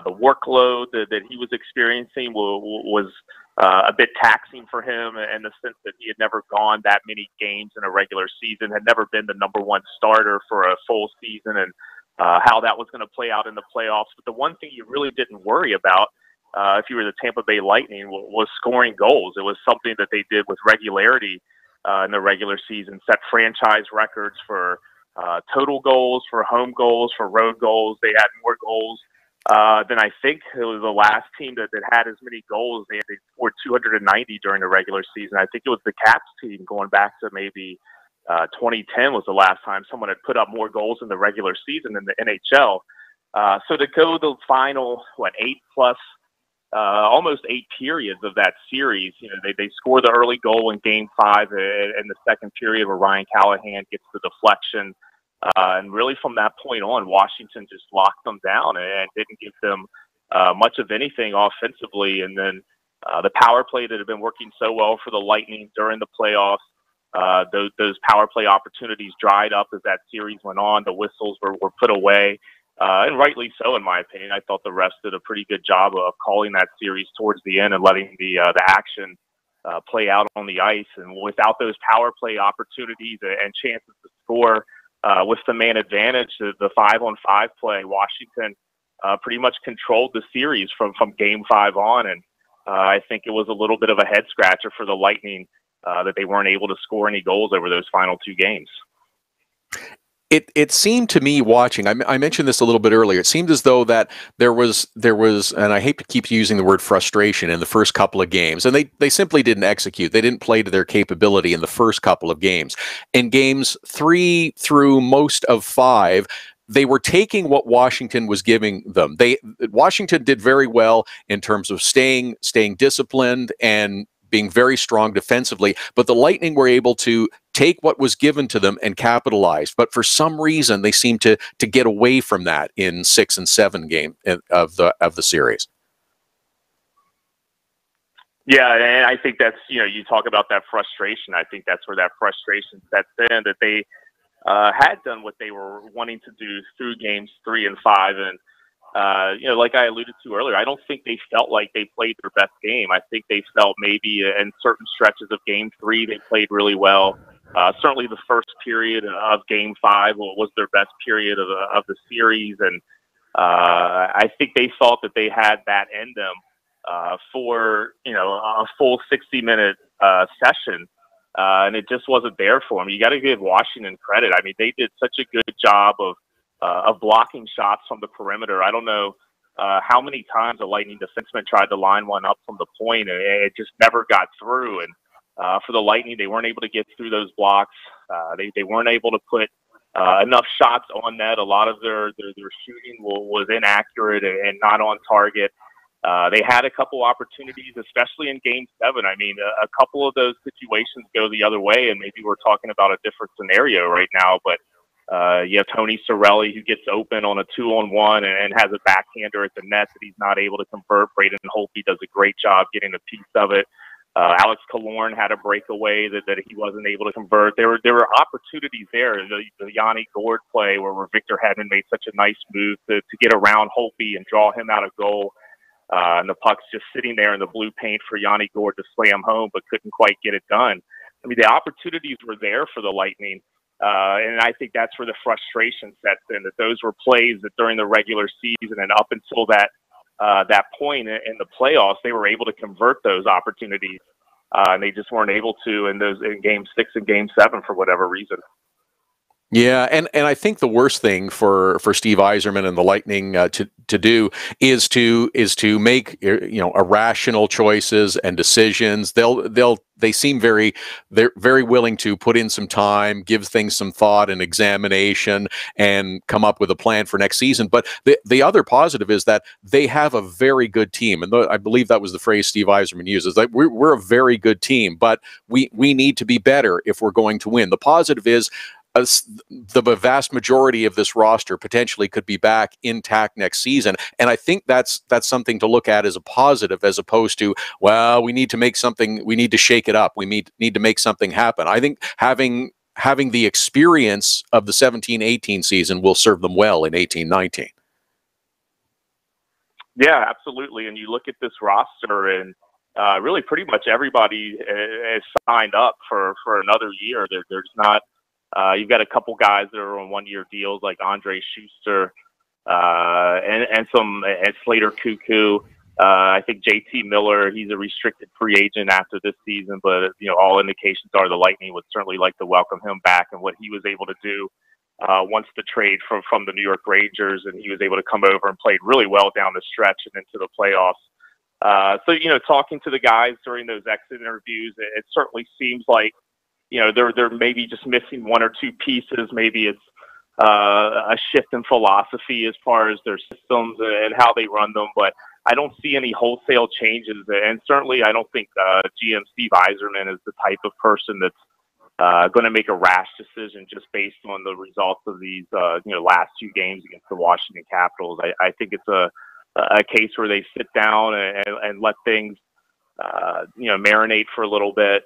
the workload that he was experiencing was a bit taxing for him, in the sense that he had never gone that many games in a regular season, had never been the number 1 starter for a full season, and how that was going to play out in the playoffs. But the one thing you really didn't worry about, if you were the Tampa Bay Lightning, was scoring goals. It was something that they did with regularity in the regular season, set franchise records for total goals, for home goals, for road goals. They had more goals then I think it was the last team that had as many goals. They scored 290 during the regular season. I think it was the Caps team, going back to maybe 2010 was the last time someone had put up more goals in the regular season in the NHL. So to go the final, almost 8 periods of that series, they score the early goal in Game 5 in the second period, where Ryan Callahan gets the deflection. And really from that point on, Washington just locked them down and didn't give them much of anything offensively. And then the power play that had been working so well for the Lightning during the playoffs, those power play opportunities dried up as that series went on. The whistles were put away, and rightly so, in my opinion. I thought the refs did a pretty good job of calling that series towards the end and letting the action play out on the ice. And without those power play opportunities and chances to score, with the man advantage, the 5-on-5 play, Washington pretty much controlled the series from Game 5 on. And I think it was a little bit of a head scratcher for the Lightning that they weren't able to score any goals over those final 2 games. It seemed to me, watching, I mentioned this a little bit earlier, it seemed as though that there was, and I hate to keep using the word frustration, in the first couple of games, and they simply didn't execute. They didn't play to their capability in the first couple of games. In games 3 through most of 5, they were taking what Washington was giving them. Washington did very well in terms of staying disciplined and being very strong defensively, but the Lightning were able to take what was given to them and capitalize. But for some reason, they seemed to get away from that in 6 and 7 game of the series. Yeah, and I think that's, you talk about that frustration. I think that's where that frustration sets in, that they had done what they were wanting to do through games 3 and 5. And, like I alluded to earlier, I don't think they felt like they played their best game. I think they felt maybe in certain stretches of Game 3, they played really well. Certainly the first period of Game 5 was their best period of the series. And I think they thought that they had that in them for, a full 60-minute session. And it just wasn't there for them. You got to give Washington credit. I mean, they did such a good job of blocking shots from the perimeter. I don't know how many times a Lightning defenseman tried to line one up from the point, and it just never got through. And for the Lightning, they weren't able to get through those blocks. They weren't able to put enough shots on net. A lot of their shooting was inaccurate and not on target. They had a couple opportunities, especially in Game 7. I mean, a couple of those situations go the other way, and maybe we're talking about a different scenario right now, but you have Tony Cirelli, who gets open on a 2-on-1 and has a backhander at the net that he's not able to convert. Braden Holtby does a great job getting a piece of it. Alex Killorn had a breakaway that he wasn't able to convert. There were opportunities there. The Yanni Gourde play where Victor Hedman made such a nice move to get around Holtby and draw him out of goal. And the puck's just sitting there in the blue paint for Yanni Gourde to slam home, but couldn't quite get it done. I mean, the opportunities were there for the Lightning. And I think that's where the frustration sets in, that those were plays that during the regular season and up until that point in the playoffs, they were able to convert those opportunities. And they just weren't able to in game 6 and game 7 for whatever reason. Yeah, and I think the worst thing for Steve Yzerman and the Lightning to do is to make irrational choices and decisions. They seem they're very willing to put in some time, give things some thought and examination, and come up with a plan for next season. But the other positive is that they have a very good team, and I believe that was the phrase Steve Yzerman uses. That we're a very good team, but we need to be better if we're going to win. The positive is, the vast majority of this roster potentially could be back intact next season. And I think that's something to look at as a positive, as opposed to, well, we need to shake it up. We need to make something happen. I think having the experience of the 17-18 season will serve them well in 18-19. Yeah, absolutely. And you look at this roster, and really pretty much everybody is signed up for another year. There's not, you've got a couple guys that are on 1-year deals, like Andre Schuster and Slater Cuckoo. I think JT Miller, he's a restricted free agent after this season, but all indications are the Lightning would certainly like to welcome him back, and what he was able to do once the trade from the New York Rangers, and he was able to come over and played really well down the stretch and into the playoffs. So talking to the guys during those exit interviews, it certainly seems like they're maybe just missing one or two pieces. Maybe it's a shift in philosophy as far as their systems and how they run them, but I don't see any wholesale changes. And certainly I don't think GM Steve Yzerman is the type of person that's going to make a rash decision just based on the results of these last 2 games against the Washington Capitals. I think it's a case where they sit down and let things marinate for a little bit.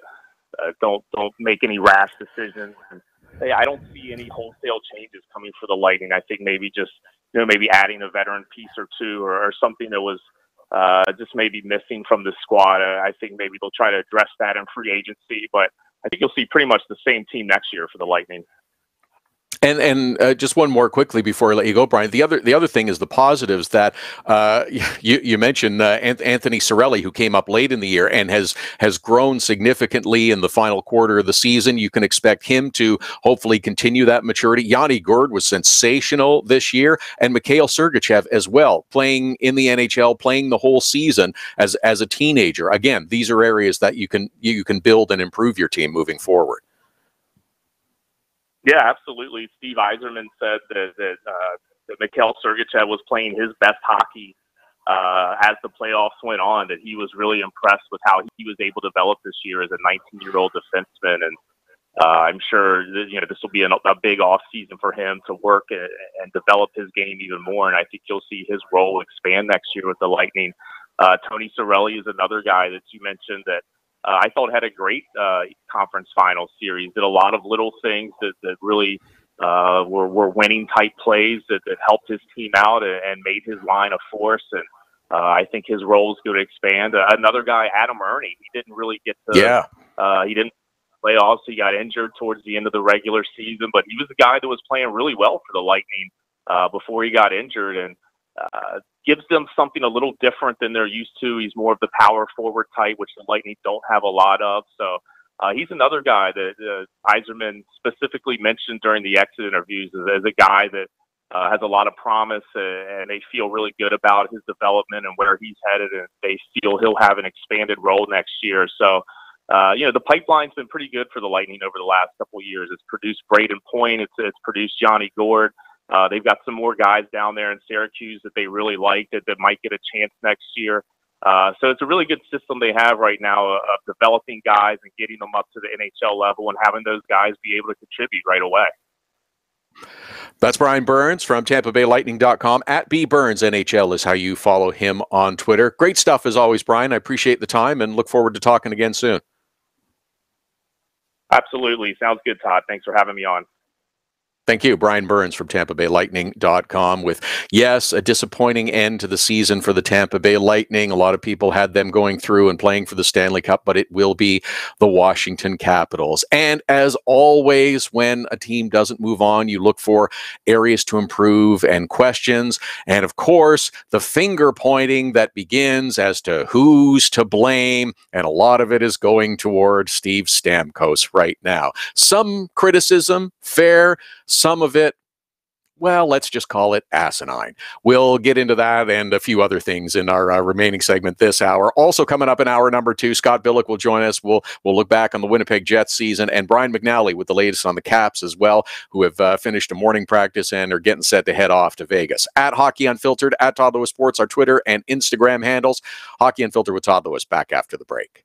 Don't make any rash decisions. And I don't see any wholesale changes coming for the Lightning. I think maybe just maybe adding a veteran piece or two, or something that was just maybe missing from the squad. I think maybe they'll try to address that in free agency, but I think you'll see pretty much the same team next year for the Lightning. And just one more quickly before I let you go, Brian. The other thing is the positives that you mentioned. Anthony Cirelli, who came up late in the year and has grown significantly in the final quarter of the season. You can expect him to hopefully continue that maturity. Yanni Gourde was sensational this year, and Mikhail Sergachev as well, playing in the NHL, playing the whole season as a teenager. Again, these are areas that you can build and improve your team moving forward. Yeah, absolutely. Steve Yzerman said that Mikhail Sergachev was playing his best hockey as the playoffs went on, that he was really impressed with how he was able to develop this year as a 19-year-old defenseman. And I'm sure this will be a big off season for him to work and develop his game even more. And I think you'll see his role expand next year with the Lightning. Tony Cirelli is another guy that you mentioned that I thought had a great conference final series. Did a lot of little things that really were winning type plays that helped his team out and made his line a force. And I think his role is going to expand. Another guy, Adam Ernie, he didn't really get to. He didn't play playoffs. He got injured towards the end of the regular season, but he was the guy that was playing really well for the Lightning before he got injured, and gives them something a little different than they're used to. He's more of the power forward type, which the Lightning don't have a lot of. So he's another guy that Yzerman specifically mentioned during the exit interviews as a guy that has a lot of promise, and they feel really good about his development and where he's headed, and they feel he'll have an expanded role next year. So, the pipeline's been pretty good for the Lightning over the last couple of years. It's produced Braden Point. It's produced Yanni Gourde. They've got some more guys down there in Syracuse that they really like that might get a chance next year. So it's a really good system they have right now of developing guys and getting them up to the NHL level and having those guys be able to contribute right away. That's Bryan Burns from TampaBayLightning.com. At @BBurnsNHL is how you follow him on Twitter. Great stuff as always, Brian. I appreciate the time and look forward to talking again soon. Absolutely. Sounds good, Todd. Thanks for having me on. Thank you. Bryan Burns from TampaBayLightning.com with, yes, a disappointing end to the season for the Tampa Bay Lightning. A lot of people had them going through and playing for the Stanley Cup, but it will be the Washington Capitals. And as always, when a team doesn't move on, you look for areas to improve and questions. And of course, the finger pointing that begins as to who's to blame. And a lot of it is going toward Steve Stamkos right now. Some criticism, fair. Some of it, well, let's just call it asinine. We'll get into that and a few other things in our remaining segment this hour. Also coming up in hour number 2, Scott Billeck will join us. We'll look back on the Winnipeg Jets season, and Brian McNally with the latest on the Caps as well, who have finished a morning practice and are getting set to head off to Vegas. At Hockey Unfiltered, at Todd Lewis Sports, our Twitter and Instagram handles. Hockey Unfiltered with Todd Lewis, back after the break.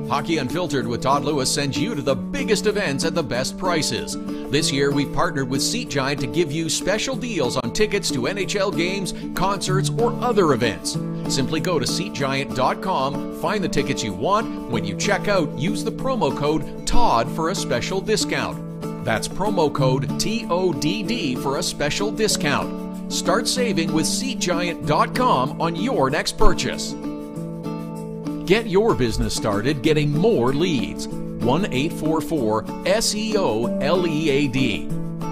Hockey Unfiltered with Todd Lewis sends you to the biggest events at the best prices. This year, we've partnered with Seat Giant to give you special deals on tickets to NHL games, concerts, or other events. Simply go to SeatGiant.com, find the tickets you want. When you check out, use the promo code TODD for a special discount. That's promo code TODD for a special discount. Start saving with SeatGiant.com on your next purchase. Get your business started getting more leads. 1-844-SEO-LEAD.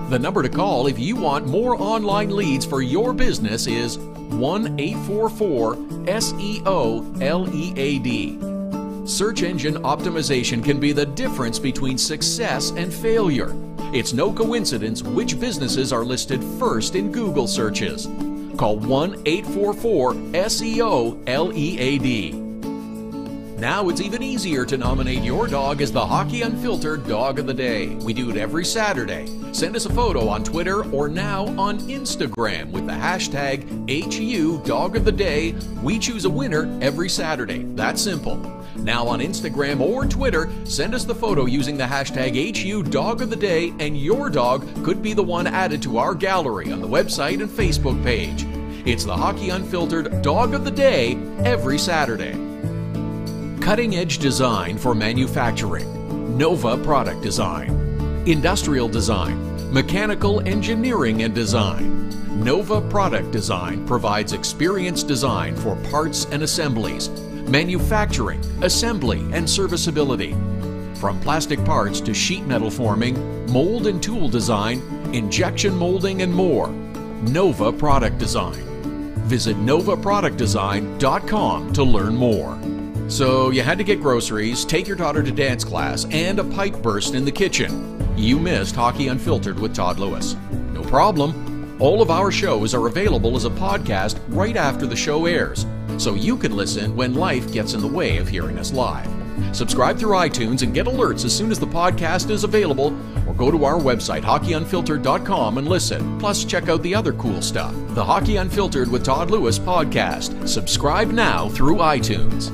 The number to call if you want more online leads for your business is 1-844-SEO-LEAD. Search engine optimization can be the difference between success and failure. It's no coincidence which businesses are listed first in Google searches. Call 1-844-SEO-LEAD. Now it's even easier to nominate your dog as the Hockey Unfiltered Dog of the Day. We do it every Saturday. Send us a photo on Twitter or now on Instagram with the hashtag HU Dog of the Day. We choose a winner every Saturday. That's simple. Now on Instagram or Twitter, send us the photo using the hashtag HU Dog of the Day, and your dog could be the one added to our gallery on the website and Facebook page. It's the Hockey Unfiltered Dog of the Day every Saturday. Cutting-edge design for manufacturing, Nova Product Design. Industrial design, mechanical engineering and design. Nova Product Design provides experienced design for parts and assemblies, manufacturing, assembly, and serviceability. From plastic parts to sheet metal forming, mold and tool design, injection molding, and more. Nova Product Design. Visit novaproductdesign.com to learn more. So you had to get groceries, take your daughter to dance class, and a pipe burst in the kitchen. You missed Hockey Unfiltered with Todd Lewis. No problem. All of our shows are available as a podcast right after the show airs, so you can listen when life gets in the way of hearing us live. Subscribe through iTunes and get alerts as soon as the podcast is available, or go to our website, hockeyunfiltered.com, and listen. Plus, check out the other cool stuff. The Hockey Unfiltered with Todd Lewis podcast. Subscribe now through iTunes.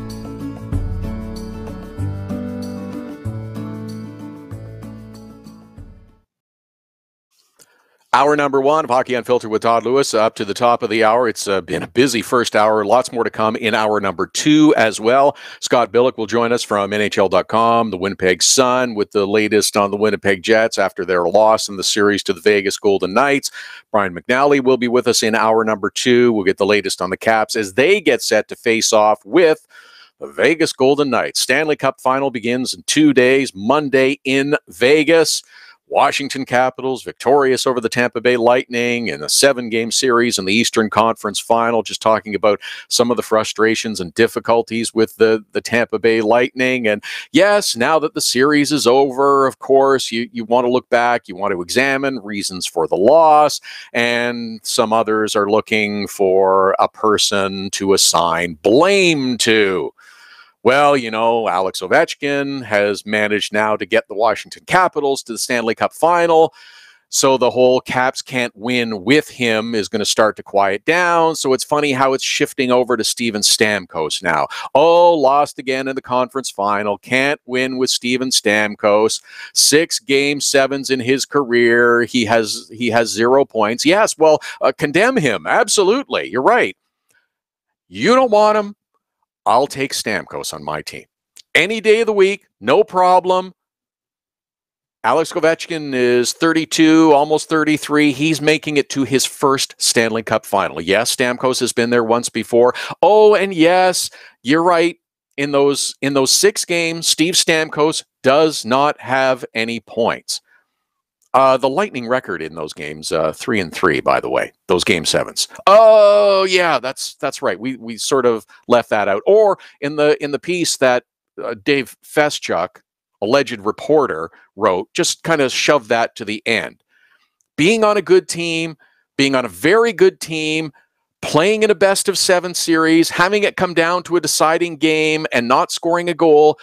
Hour number 1 of Hockey Unfiltered with Todd Lewis, up to the top of the hour. It's been a busy first hour. Lots more to come in hour number 2 as well. Scott Billeck will join us from NHL.com, the Winnipeg Sun, with the latest on the Winnipeg Jets after their loss in the series to the Vegas Golden Knights. Brian McNally will be with us in hour number 2. We'll get the latest on the Caps as they get set to face off with the Vegas Golden Knights. Stanley Cup final begins in 2 days, Monday in Vegas. Washington Capitals victorious over the Tampa Bay Lightning in a 7-game series in the Eastern Conference Final. Just talking about some of the frustrations and difficulties with the Tampa Bay Lightning. And yes, now that the series is over, of course, you want to look back, you want to examine reasons for the loss, and some others are looking for a person to assign blame to. Well, you know, Alex Ovechkin has managed now to get the Washington Capitals to the Stanley Cup final. So the whole Caps can't win with him is going to start to quiet down. So it's funny how it's shifting over to Steven Stamkos now. Oh, lost again in the conference final. Can't win with Steven Stamkos. 6 Game 7s in his career. He has 0 points. Yes, well, condemn him. Absolutely. You're right. You don't want him. I'll take Stamkos on my team. Any day of the week, no problem. Alex Ovechkin is 32, almost 33. He's making it to his first Stanley Cup final. Yes, Stamkos has been there once before. Oh, and yes, you're right. In those 6 games, Steve Stamkos does not have any points. The Lightning record in those games, 3-3, by the way, those game 7s. Oh, yeah, that's right. We sort of left that out. Or in the piece that Dave Feschuk, alleged reporter, wrote, just kind of shoved that to the end. Being on a good team, being on a very good team, playing in a best-of-7 series, having it come down to a deciding game and not scoring a goal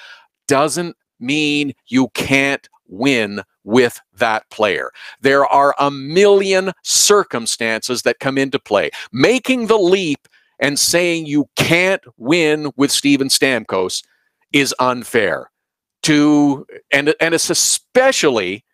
doesn't mean you can't win with that player. There are a million circumstances that come into play. Making the leap and saying you can't win with Steven Stamkos is unfair. And it's especially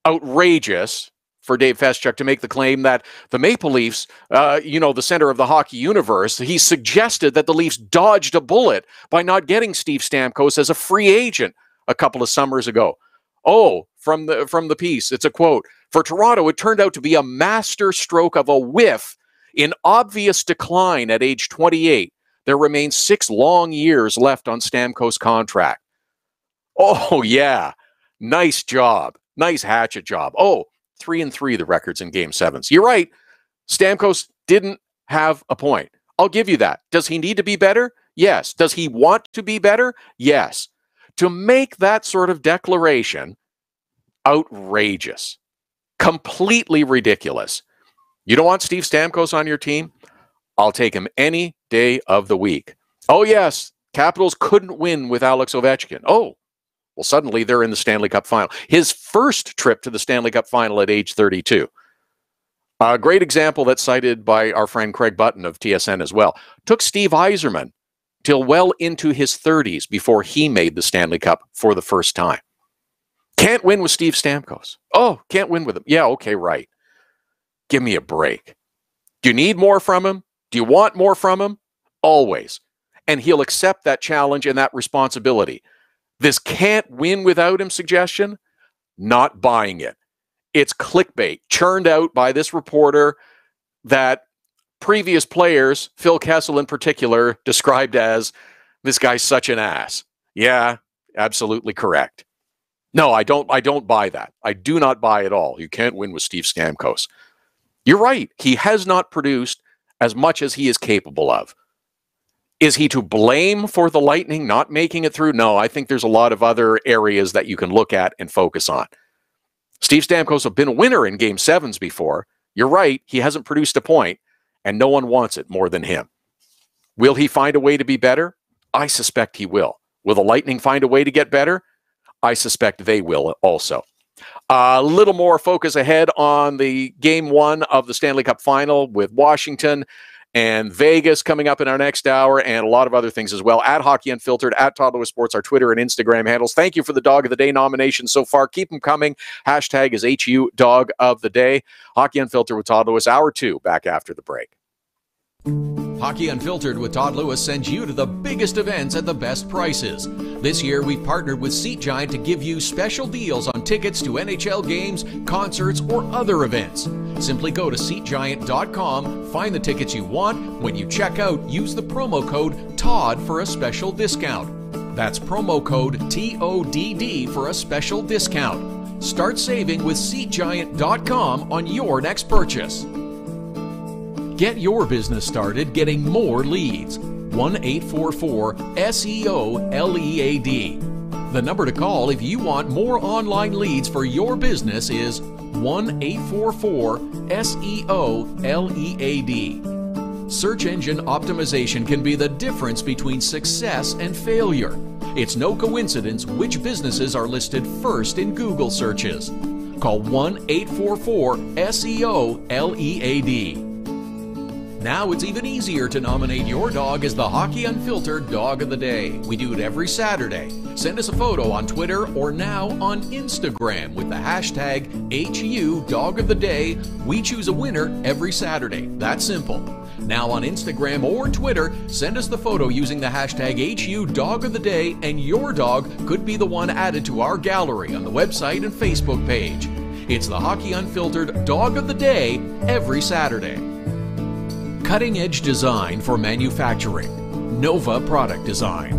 outrageous for Dave Feschuk to make the claim that the Maple Leafs, the center of the hockey universe, he suggested that the Leafs dodged a bullet by not getting Steve Stamkos as a free agent a couple of summers ago. Oh, from the piece, it's a quote. For Toronto, it turned out to be a master stroke of a whiff in obvious decline at age 28. There remains 6 long years left on Stamkos' contract. Oh, yeah. Nice job. Nice hatchet job. Oh, 3-3, the records in game 7s. You're right. Stamkos didn't have a point. I'll give you that. Does he need to be better? Yes. Does he want to be better? Yes. To make that sort of declaration, outrageous. Completely ridiculous. You don't want Steve Stamkos on your team? I'll take him any day of the week. Oh, yes. Capitals couldn't win with Alex Ovechkin. Oh, well, suddenly they're in the Stanley Cup final. His first trip to the Stanley Cup final at age 32. A great example that's cited by our friend Craig Button of TSN as well. Took Steve Yzerman till well into his 30s before he made the Stanley Cup for the first time. Can't win with Steve Stamkos. Oh, can't win with him. Yeah, okay, right. Give me a break. Do you need more from him? Do you want more from him? Always. And he'll accept that challenge and that responsibility. This can't win without him suggestion, not buying it. It's clickbait churned out by this reporter that previous players, Phil Kessel in particular, described as, this guy's such an ass. Yeah, absolutely correct. No, I don't buy that. I do not buy it all. You can't win with Steve Stamkos. You're right. He has not produced as much as he is capable of. Is he to blame for the Lightning not making it through? No, I think there's a lot of other areas that you can look at and focus on. Steve Stamkos has been a winner in game 7s before. You're right. He hasn't produced a point, and no one wants it more than him. Will he find a way to be better? I suspect he will. Will the Lightning find a way to get better? I suspect they will also. A little more focus ahead on the game 1 of the Stanley Cup final with Washington and Vegas coming up in our next hour, and a lot of other things as well. At Hockey Unfiltered, at Todd Lewis Sports, our Twitter and Instagram handles. Thank you for the Dog of the Day nominations so far. Keep them coming. Hashtag is HU Dog of the Day. Hockey Unfiltered with Todd Lewis, hour 2, back after the break. Hockey Unfiltered with Todd Lewis sends you to the biggest events at the best prices. This year, we've partnered with Seat Giant to give you special deals on tickets to NHL games, concerts, or other events. Simply go to SeatGiant.com, find the tickets you want. When you check out, use the promo code TODD for a special discount. That's promo code TODD for a special discount. Start saving with SeatGiant.com on your next purchase. Get your business started getting more leads. 1-844-SEO-LEAD. The number to call if you want more online leads for your business is 1-844-SEO-LEAD. Search engine optimization can be the difference between success and failure. It's no coincidence which businesses are listed first in Google searches. Call 1-844-SEO-LEAD. Now it's even easier to nominate your dog as the Hockey Unfiltered Dog of the Day. We do it every Saturday. Send us a photo on Twitter or now on Instagram with the hashtag HU Dog of the Day. We choose a winner every Saturday. That's simple. Now on Instagram or Twitter, send us the photo using the hashtag HU Dog of the Day, and your dog could be the one added to our gallery on the website and Facebook page. It's the Hockey Unfiltered Dog of the Day every Saturday. Cutting-edge design for manufacturing. Nova Product Design.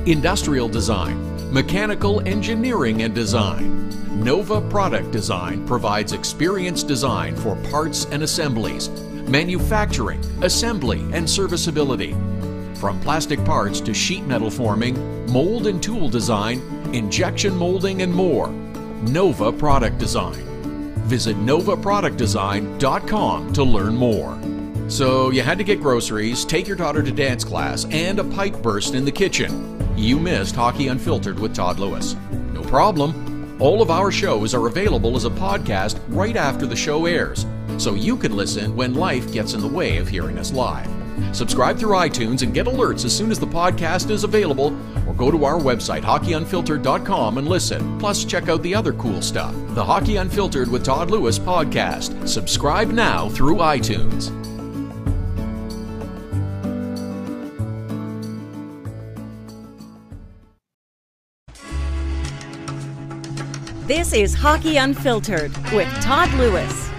Industrial design. Mechanical engineering and design. Nova Product Design provides experienced design for parts and assemblies, manufacturing, assembly, and serviceability. From plastic parts to sheet metal forming, mold and tool design, injection molding, and more. Nova Product Design. Visit novaproductdesign.com to learn more. So you had to get groceries, take your daughter to dance class, and a pipe burst in the kitchen. You missed Hockey Unfiltered with Todd Lewis. No problem. All of our shows are available as a podcast right after the show airs, so you can listen when life gets in the way of hearing us live. Subscribe through iTunes and get alerts as soon as the podcast is available, or go to our website, hockeyunfiltered.com, and listen. Plus, check out the other cool stuff. The Hockey Unfiltered with Todd Lewis podcast. Subscribe now through iTunes. This is Hockey Unfiltered with Todd Lewis.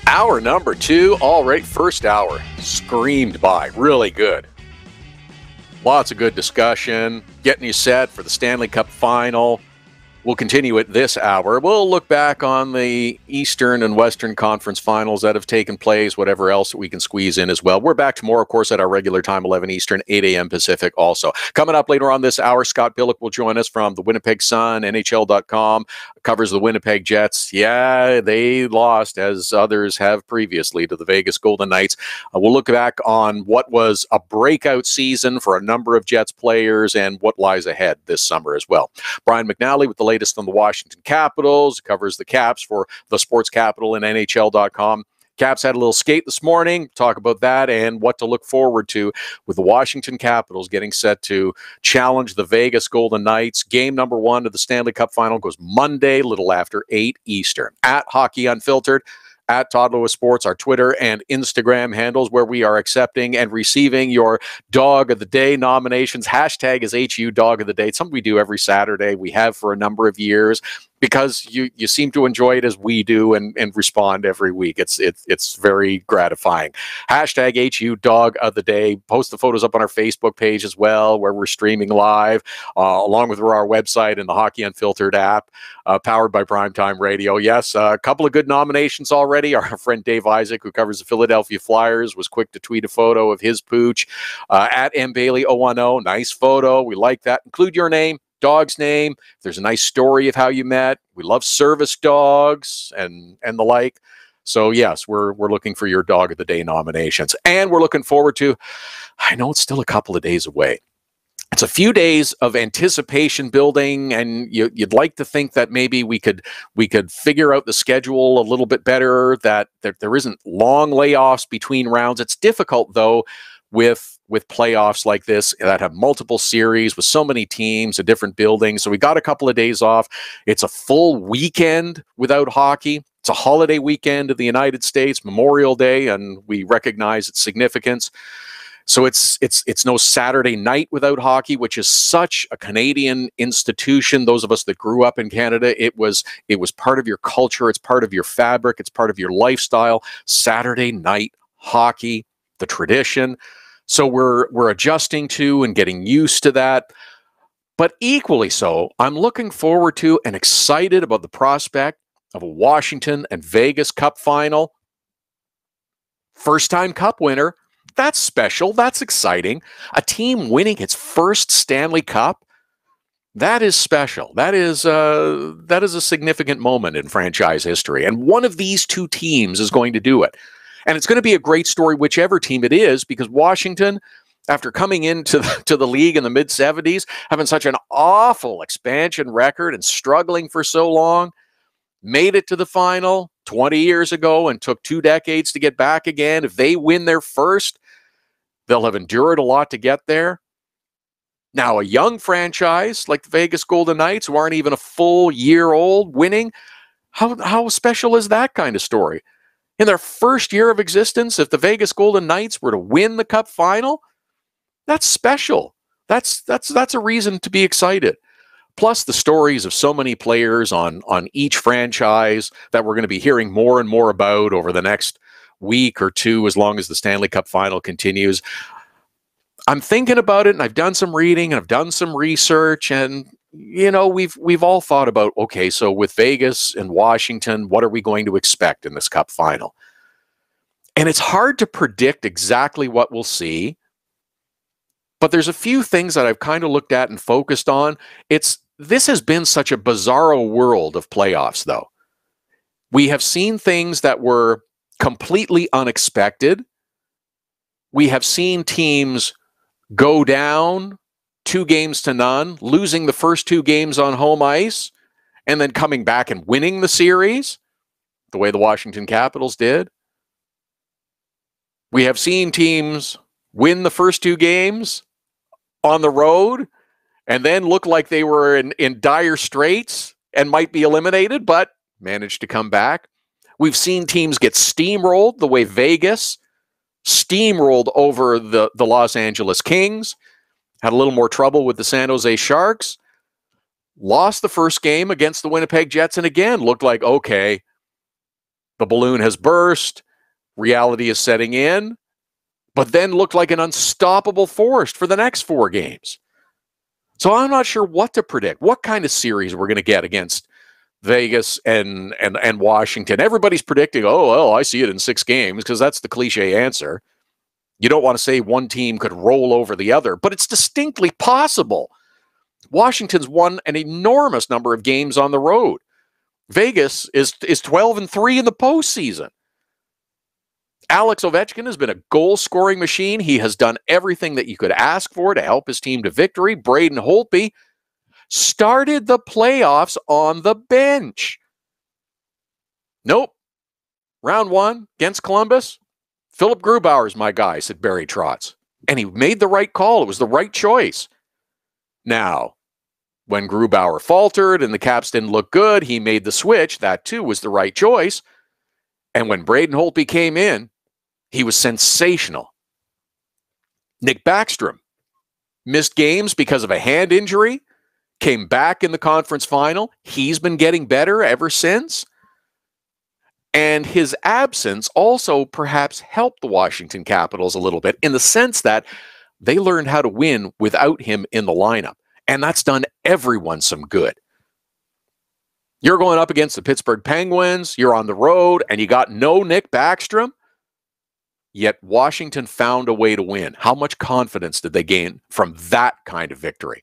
Hour number 2, all right, first hour, screamed by, really good. Lots of good discussion, getting you set for the Stanley Cup final. We'll continue it this hour. We'll look back on the Eastern and Western Conference finals that have taken place, whatever else that we can squeeze in as well. We're back tomorrow, of course, at our regular time, 11 Eastern, 8 a.m. Pacific also. Coming up later on this hour, Scott Billeck will join us from the Winnipeg Sun, NHL.com, covers the Winnipeg Jets. Yeah, they lost, as others have previously, to the Vegas Golden Knights. We'll look back on what was a breakout season for a number of Jets players and what lies ahead this summer as well. Bryan McNally with the latest on the Washington Capitals, covers the Caps for the Sports Capital and NHL.com. Caps had a little skate this morning. Talk about that and what to look forward to with the Washington Capitals getting set to challenge the Vegas Golden Knights. Game number 1 of the Stanley Cup final goes Monday, little after 8 Eastern. At Hockey Unfiltered, at Todd Lewis Sports, our Twitter and Instagram handles, where we are accepting and receiving your Dog of the Day nominations. Hashtag is HU Dog of the Day. It's something we do every Saturday. We have for a number of years, because you seem to enjoy it as we do and respond every week. It's very gratifying. Hashtag HU Dog of the Day. Post the photos up on our Facebook page as well, where we're streaming live, along with our website and the Hockey Unfiltered app, powered by Primetime Radio. Yes, a couple of good nominations already. Our friend Dave Isaac, who covers the Philadelphia Flyers, was quick to tweet a photo of his pooch. At mbailey010, nice photo. We like that. Include your name, dog's name. If there's a nice story of how you met. We love service dogs and the like. So yes, we're looking for your Dog of the Day nominations, and we're looking forward to, I know it's still a couple of days away. It's a few days of anticipation building, and you'd like to think that maybe we could figure out the schedule a little bit better, that there isn't long layoffs between rounds. It's difficult though with playoffs like this that have multiple series with so many teams, a different building. So we got a couple of days off. It's a full weekend without hockey. It's a holiday weekend in the United States, Memorial Day, and we recognize its significance. So it's no Saturday night without hockey, which is such a Canadian institution. Those of us that grew up in Canada, it was part of your culture. It's part of your fabric. It's part of your lifestyle. Saturday night hockey, the tradition. So we're adjusting to and getting used to that. But equally so, I'm looking forward to and excited about the prospect of a Washington and Vegas Cup final. First-time Cup winner. That's special. That's exciting. A team winning its first Stanley Cup. That is special. That is a significant moment in franchise history. And one of these two teams is going to do it. And it's going to be a great story, whichever team it is, because Washington, after coming into the league in the mid-'70s, having such an awful expansion record and struggling for so long, made it to the final, 20 years ago and took 2 decades to get back again. If they win their first, they'll have endured a lot to get there. Now, a young franchise like the Vegas Golden Knights, who aren't even a full year old, winning, how special is that kind of story? In their first year of existence, if the Vegas Golden Knights were to win the Cup final, that's special. That's a reason to be excited. Plus the stories of so many players on each franchise that we're going to be hearing more and more about over the next week or two, as long as the Stanley Cup final continues. I'm thinking about it, and I've done some reading, and I've done some research, and we've all thought about, okay, so with Vegas and Washington, what are we going to expect in this Cup final? And it's hard to predict exactly what we'll see, but there's a few things that I've kind of looked at and focused on. This has been such a bizarro world of playoffs, though. We have seen things that were completely unexpected. We have seen teams go down 2-0, losing the first 2 games on home ice, and then coming back and winning the series, the way the Washington Capitals did. We have seen teams win the first 2 games on the road and then look like they were in dire straits and might be eliminated, but managed to come back. We've seen teams get steamrolled the way Vegas steamrolled over the Los Angeles Kings, had a little more trouble with the San Jose Sharks, lost the first game against the Winnipeg Jets, and again looked like, okay, the balloon has burst, reality is setting in, but then looked like an unstoppable force for the next 4 games. So I'm not sure what to predict, what kind of series we're going to get against Vegas and Washington. Everybody's predicting, oh, well, I see it in 6 games, because that's the cliche answer. You don't want to say one team could roll over the other, but it's distinctly possible. Washington's won an enormous number of games on the road. Vegas is 12-3 in the postseason. Alex Ovechkin has been a goal-scoring machine. He has done everything that you could ask for to help his team to victory. Braden Holtby started the playoffs on the bench. Nope. Round 1 against Columbus, Philip Grubauer's my guy, said Barry Trotz. And he made the right call. It was the right choice. Now, when Grubauer faltered and the Caps didn't look good, he made the switch. That, too, was the right choice. And when Braden Holtby came in, he was sensational. Nick Backstrom missed games because of a hand injury, came back in the conference final. He's been getting better ever since. And his absence also perhaps helped the Washington Capitals a little bit, in the sense that they learned how to win without him in the lineup. And that's done everyone some good. You're going up against the Pittsburgh Penguins, you're on the road, and you got no Nick Backstrom, yet Washington found a way to win. How much confidence did they gain from that kind of victory?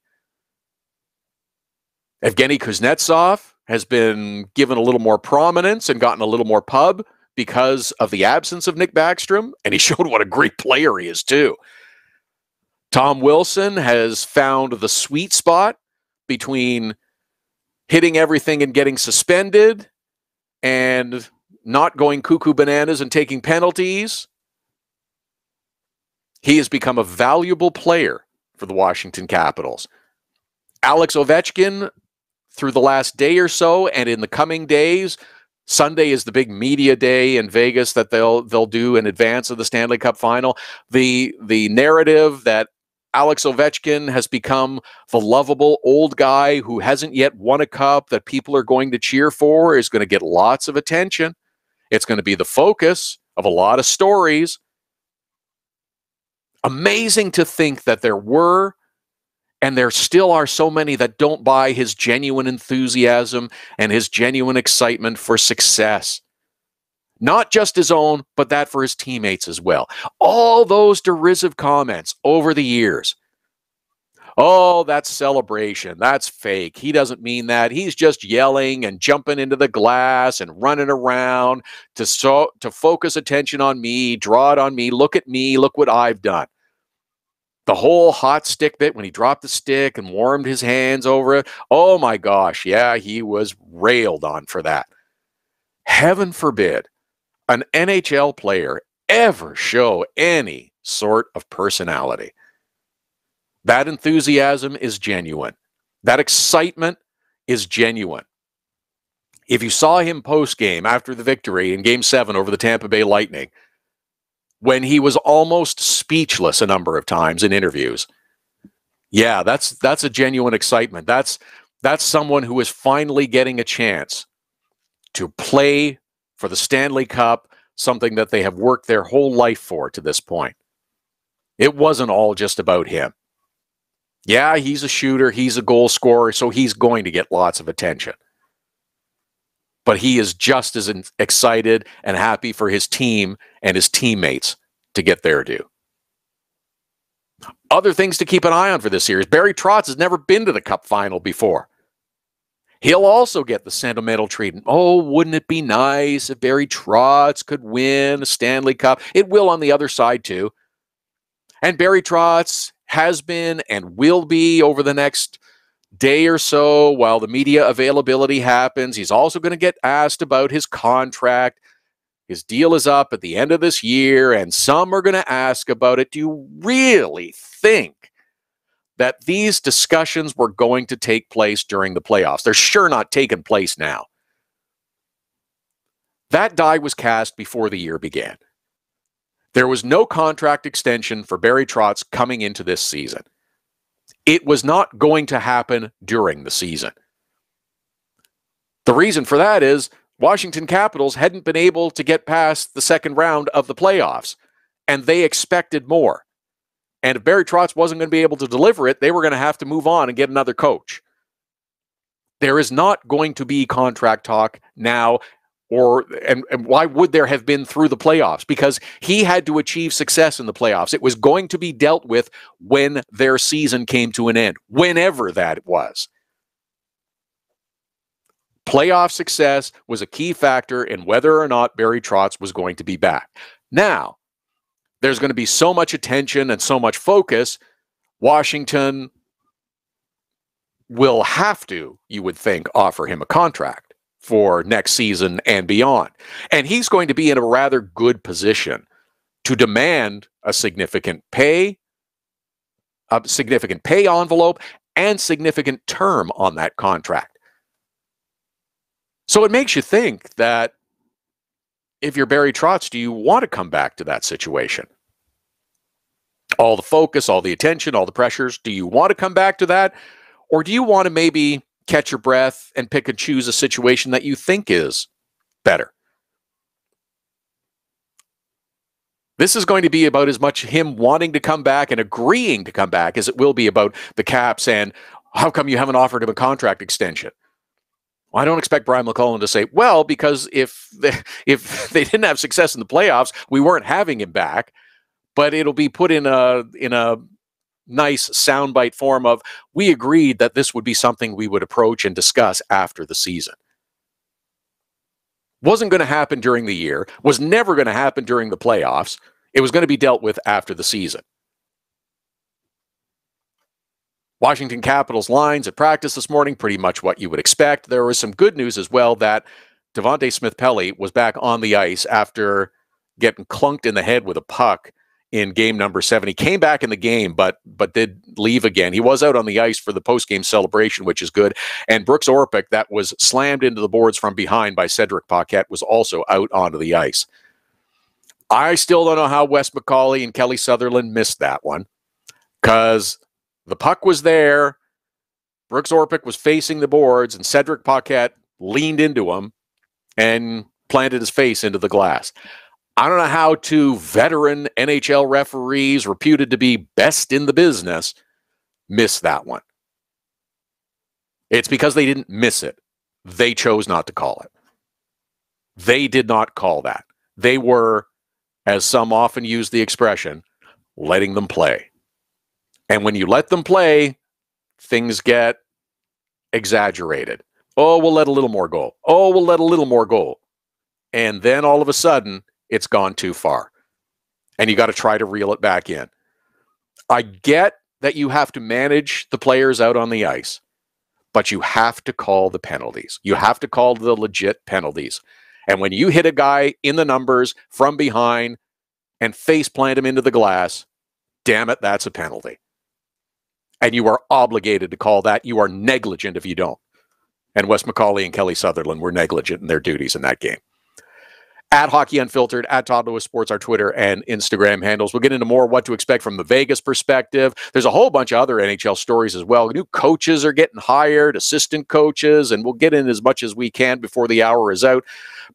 Evgeny Kuznetsov has been given a little more prominence and gotten a little more pub because of the absence of Nick Backstrom, and he showed what a great player he is, too. Tom Wilson has found the sweet spot between hitting everything and getting suspended and not going cuckoo bananas and taking penalties. He has become a valuable player for the Washington Capitals. Alex Ovechkin, through the last day or so and in the coming days, Sunday is the big media day in Vegas that they'll do in advance of the Stanley Cup final. The narrative that Alex Ovechkin has become the lovable old guy who hasn't yet won a cup that people are going to cheer for is going to get lots of attention. It's going to be the focus of a lot of stories. Amazing to think that there were and there still are so many that don't buy his genuine enthusiasm and his genuine excitement for success. Not just his own, but that for his teammates as well. All those derisive comments over the years. Oh, that's celebration. That's fake. He doesn't mean that. He's just yelling and jumping into the glass and running around to focus attention on me, draw it on me. Look at me. Look what I've done. The whole hot stick bit when he dropped the stick and warmed his hands over it. Oh my gosh. Yeah, he was railed on for that. Heaven forbid an NHL player ever show any sort of personality. That enthusiasm is genuine. That excitement is genuine. If you saw him post-game after the victory in Game 7 over the Tampa Bay Lightning, when he was almost speechless a number of times in interviews, yeah, that's a genuine excitement. That's someone who is finally getting a chance to play for the Stanley Cup, something that they have worked their whole life for to this point. It wasn't all just about him. Yeah, he's a shooter, he's a goal scorer, so he's going to get lots of attention. But he is just as excited and happy for his team and his teammates to get their due. Other things to keep an eye on for this series. Barry Trotz has never been to the Cup final before. He'll also get the sentimental treatment. Oh, wouldn't it be nice if Barry Trotz could win a Stanley Cup? It will on the other side, too. And Barry Trotz has been and will be over the next day or so while the media availability happens. He's also going to get asked about his contract. His deal is up at the end of this year, and some are going to ask about it. Do you really think that these discussions were going to take place during the playoffs? They're sure not taking place now. That die was cast before the year began. There was no contract extension for Barry Trotz coming into this season. It was not going to happen during the season. The reason for that is Washington Capitals hadn't been able to get past the second round of the playoffs, and they expected more. And if Barry Trotz wasn't going to be able to deliver it, they were going to have to move on and get another coach. There is not going to be contract talk now, and why would there have been through the playoffs? Because he had to achieve success in the playoffs. It was going to be dealt with when their season came to an end, whenever that was. Playoff success was a key factor in whether or not Barry Trotz was going to be back. Now, there's going to be so much attention and so much focus. Washington will have to, you would think, offer him a contract for next season and beyond. And he's going to be in a rather good position to demand a significant pay envelope and significant term on that contract. So it makes you think that if you're Barry Trotz, do you want to come back to that situation? All the focus, all the attention, all the pressures, do you want to come back to that? Or do you want to maybe catch your breath and pick and choose a situation that you think is better? This is going to be about as much him wanting to come back and agreeing to come back as it will be about the Caps and how come you haven't offered him a contract extension? Well, I don't expect Brian McClellan to say, well, because if they didn't have success in the playoffs, we weren't having him back. But it'll be put in a nice soundbite form of, we agreed that this would be something we would approach and discuss after the season. Wasn't going to happen during the year, was never going to happen during the playoffs. It was going to be dealt with after the season. Washington Capitals lines at practice this morning, pretty much what you would expect. There was some good news as well that Devontae Smith-Pelly was back on the ice after getting clunked in the head with a puck in game number 7. He came back in the game, but did leave again. He was out on the ice for the post-game celebration, which is good. And Brooks Orpik, that was slammed into the boards from behind by Cedric Paquette, was also out onto the ice. I still don't know how Wes McCauley and Kelly Sutherland missed that one, because the puck was there, Brooks Orpik was facing the boards, and Cedric Paquette leaned into him and planted his face into the glass. I don't know how two veteran NHL referees, reputed to be best in the business, missed that one. It's because they didn't miss it. They chose not to call it. They did not call that. They were, as some often use the expression, letting them play. And when you let them play, things get exaggerated. Oh, we'll let a little more go. Oh, we'll let a little more go. And then all of a sudden, it's gone too far. And you got to try to reel it back in. I get that you have to manage the players out on the ice, but you have to call the penalties. You have to call the legit penalties. And when you hit a guy in the numbers from behind and face plant him into the glass, damn it, that's a penalty. And you are obligated to call that. You are negligent if you don't. And Wes McCauley and Kelly Sutherland were negligent in their duties in that game. At Hockey Unfiltered, at Todd Lewis Sports, our Twitter and Instagram handles. We'll get into more what to expect from the Vegas perspective. There's a whole bunch of other NHL stories as well. New coaches are getting hired, assistant coaches, and we'll get in as much as we can before the hour is out.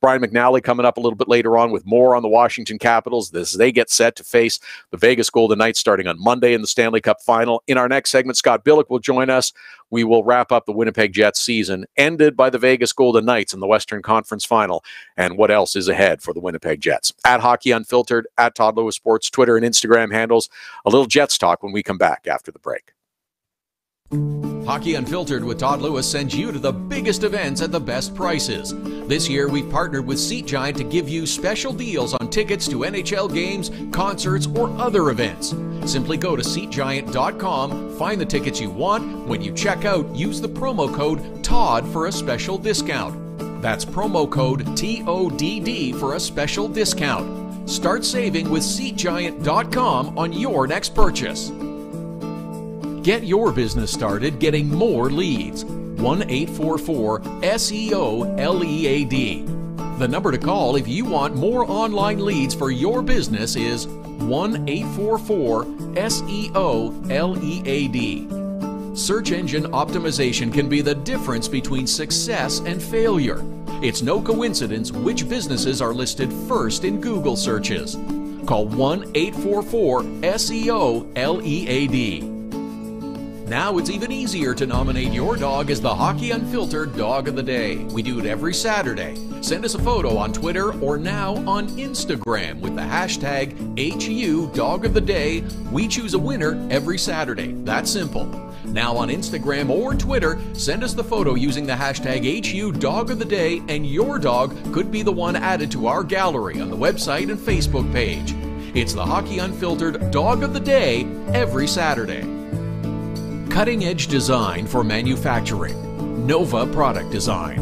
Brian McNally coming up a little bit later on with more on the Washington Capitals as they get set to face the Vegas Golden Knights starting on Monday in the Stanley Cup Final. In our next segment, Scott Billeck will join us. We will wrap up the Winnipeg Jets season, ended by the Vegas Golden Knights in the Western Conference Final, and what else is ahead for the Winnipeg Jets. At Hockey Unfiltered, at Todd Lewis Sports, Twitter and Instagram handles. A little Jets talk when we come back after the break. Hockey Unfiltered with Todd Lewis sends you to the biggest events at the best prices. This year, we've partnered with Seat Giant to give you special deals on tickets to NHL games, concerts, or other events. Simply go to SeatGiant.com, find the tickets you want. When you check out, use the promo code TODD for a special discount. That's promo code TODD for a special discount. Start saving with SeatGiant.com on your next purchase. Get your business started getting more leads. 1-844-SEO-LEAD. The number to call if you want more online leads for your business is 1-844-SEO-LEAD. Search engine optimization can be the difference between success and failure. It's no coincidence which businesses are listed first in Google searches. Call 1-844-SEO-LEAD. Now it's even easier to nominate your dog as the Hockey Unfiltered Dog of the Day. We do it every Saturday. Send us a photo on Twitter or now on Instagram with the hashtag HU Dog of the Day. We choose a winner every Saturday. That's simple. Now on Instagram or Twitter, send us the photo using the hashtag HU Dog of the Day, and your dog could be the one added to our gallery on the website and Facebook page. It's the Hockey Unfiltered Dog of the Day every Saturday. Cutting-edge design for manufacturing, Nova Product Design.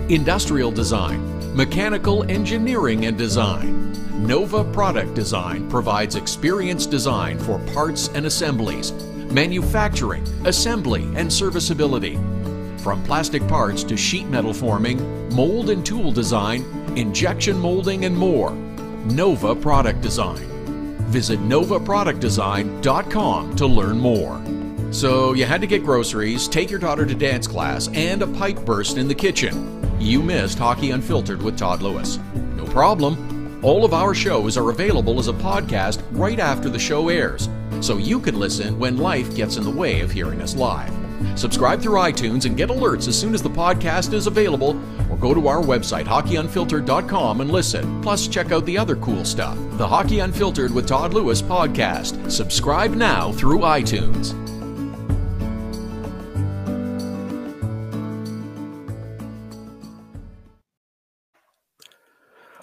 Industrial design, mechanical engineering and design. Nova Product Design provides experienced design for parts and assemblies, manufacturing, assembly, and serviceability. From plastic parts to sheet metal forming, mold and tool design, injection molding, and more. Nova Product Design. Visit novaproductdesign.com to learn more. So you had to get groceries, take your daughter to dance class, and a pipe burst in the kitchen. You missed Hockey Unfiltered with Todd Lewis. No problem. All of our shows are available as a podcast right after the show airs, so you can listen when life gets in the way of hearing us live. Subscribe through iTunes and get alerts as soon as the podcast is available, or go to our website, hockeyunfiltered.com, and listen. Plus, check out the other cool stuff. The Hockey Unfiltered with Todd Lewis podcast. Subscribe now through iTunes.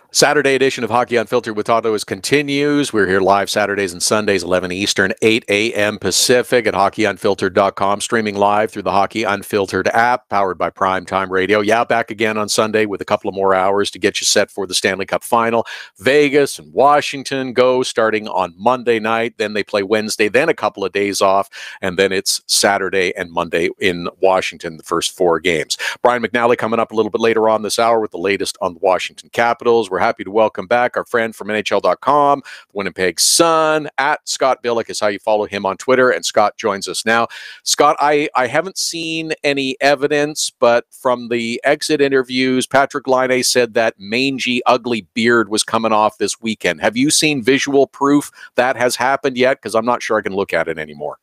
Saturday edition of Hockey Unfiltered with Todd Lewis continues. We're here live Saturdays and Sundays, 11 Eastern, 8 a.m. Pacific at hockeyunfiltered.com, streaming live through the Hockey Unfiltered app, powered by Primetime Radio. Yeah, back again on Sunday with a couple of more hours to get you set for the Stanley Cup Final. Vegas and Washington go starting on Monday night. Then they play Wednesday, then a couple of days off, and then it's Saturday and Monday in Washington, the first four games. Brian McNally coming up a little bit later on this hour with the latest on the Washington Capitals. We're happy to welcome back our friend from NHL.com, the Winnipeg Sun. At Scott Billeck is how you follow him on Twitter, and Scott joins us now. Scott, I haven't seen any evidence, but from the exit interviews, Patrick Laine said that mangy, ugly beard was coming off this weekend. Have you seen visual proof that has happened yet? Because I'm not sure I can look at it anymore.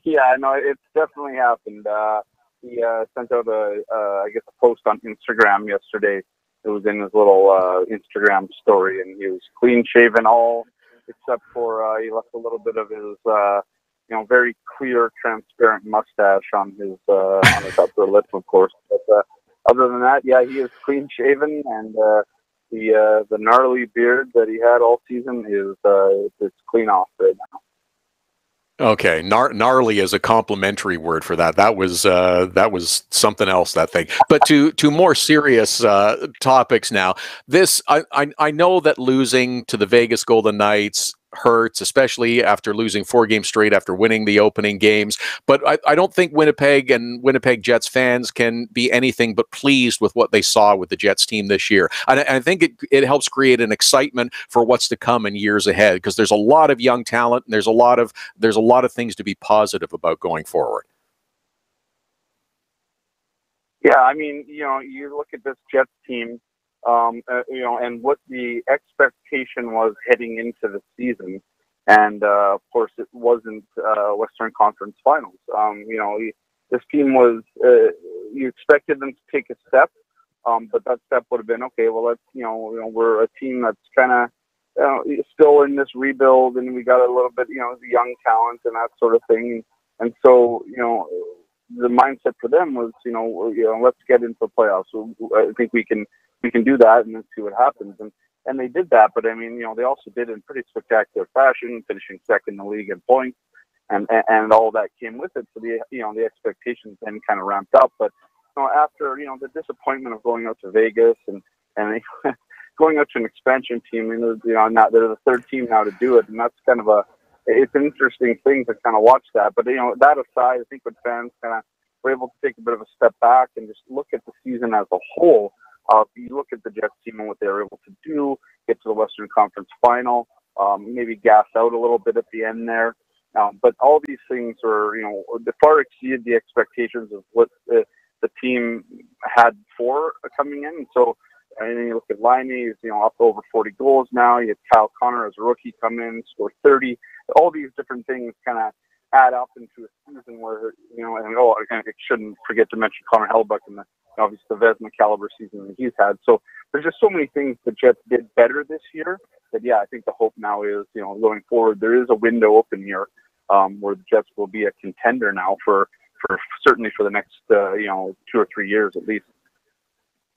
Yeah, no, it's definitely happened. He sent out a post on Instagram yesterday. It was in his little Instagram story, and he was clean shaven, all except for he left a little bit of his very clear, transparent mustache on his upper lip, of course. But other than that, yeah, he is clean shaven, and the gnarly beard that he had all season is it's clean off right now. Okay, gnarly is a complimentary word for that. That was something else, that thing. But to more serious topics now. This I know that losing to the Vegas Golden Knights hurts, especially after losing 4 games straight after winning the opening games. But I don't think Winnipeg and Winnipeg Jets fans can be anything but pleased with what they saw with the Jets team this year. And I think it helps create an excitement for what's to come in years ahead, because there's a lot of young talent and there's a lot of things to be positive about going forward. Yeah, I mean, you look at this Jets team, and what the expectation was heading into the season, and of course it wasn't Western Conference Finals. This team was you expected them to take a step, but that step would have been okay. Well, let's we're a team that's kind of still in this rebuild, and we got a little bit the young talent and that sort of thing, and so the mindset for them was let's get into the playoffs. So I think we can do that and then see what happens. And they did that, but I mean, they also did it in pretty spectacular fashion, finishing second in the league in points, and all that came with it. So the expectations then kind of ramped up. But after the disappointment of going out to Vegas and going out to an expansion team, now they're the third team now to do it, and that's kind of it's an interesting thing to kind of watch that. But that aside, I think when fans kind of were able to take a bit of a step back and just look at the season as a whole. You look at the Jets team and what they were able to do, get to the Western Conference Final, maybe gas out a little bit at the end there. But all these things were, far exceeded the expectations of what the team had for coming in. And so, you look at Liney, he's up over 40 goals now. You had Kyle Connor as a rookie come in, score 30. All these different things kind of add up into a season where, I shouldn't forget to mention Connor Hellebuyck and obviously the Vezina caliber season that he's had. So there's just so many things the Jets did better this year that, I think the hope now is, going forward, there is a window open here where the Jets will be a contender now for certainly for the next, 2 or 3 years at least.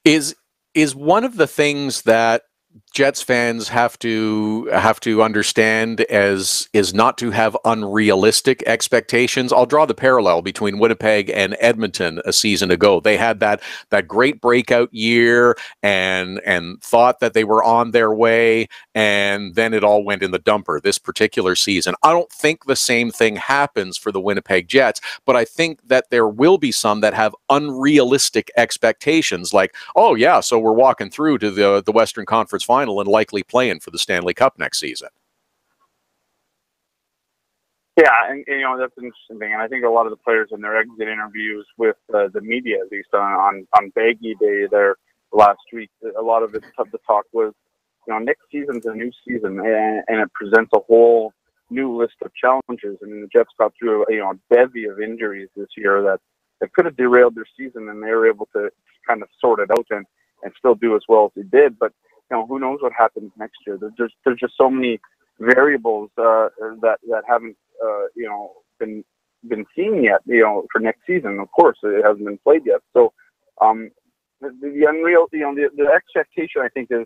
Is one of the things that Jets fans have to understand is not to have unrealistic expectations. I'll draw the parallel between Winnipeg and Edmonton a season ago. They had that great breakout year and thought that they were on their way, and then it all went in the dumper this particular season. I don't think the same thing happens for the Winnipeg Jets, but I think that there will be some that have unrealistic expectations, like, oh yeah, so we're walking through to the Western Conference Final and likely playing for the Stanley Cup next season. Yeah, and that's an interesting thing. And I think a lot of the players in their exit interviews with the media, at least on Baggy Day there last week, a lot of the talk was, next season's a new season, and it presents a whole new list of challenges. I mean, the Jets got through a bevy of injuries this year that could have derailed their season, and they were able to kind of sort it out and still do as well as they did. But who knows what happens next year? There's just so many variables that haven't been seen yet. For next season, of course, it hasn't been played yet. So the unreal, the expectation I think is,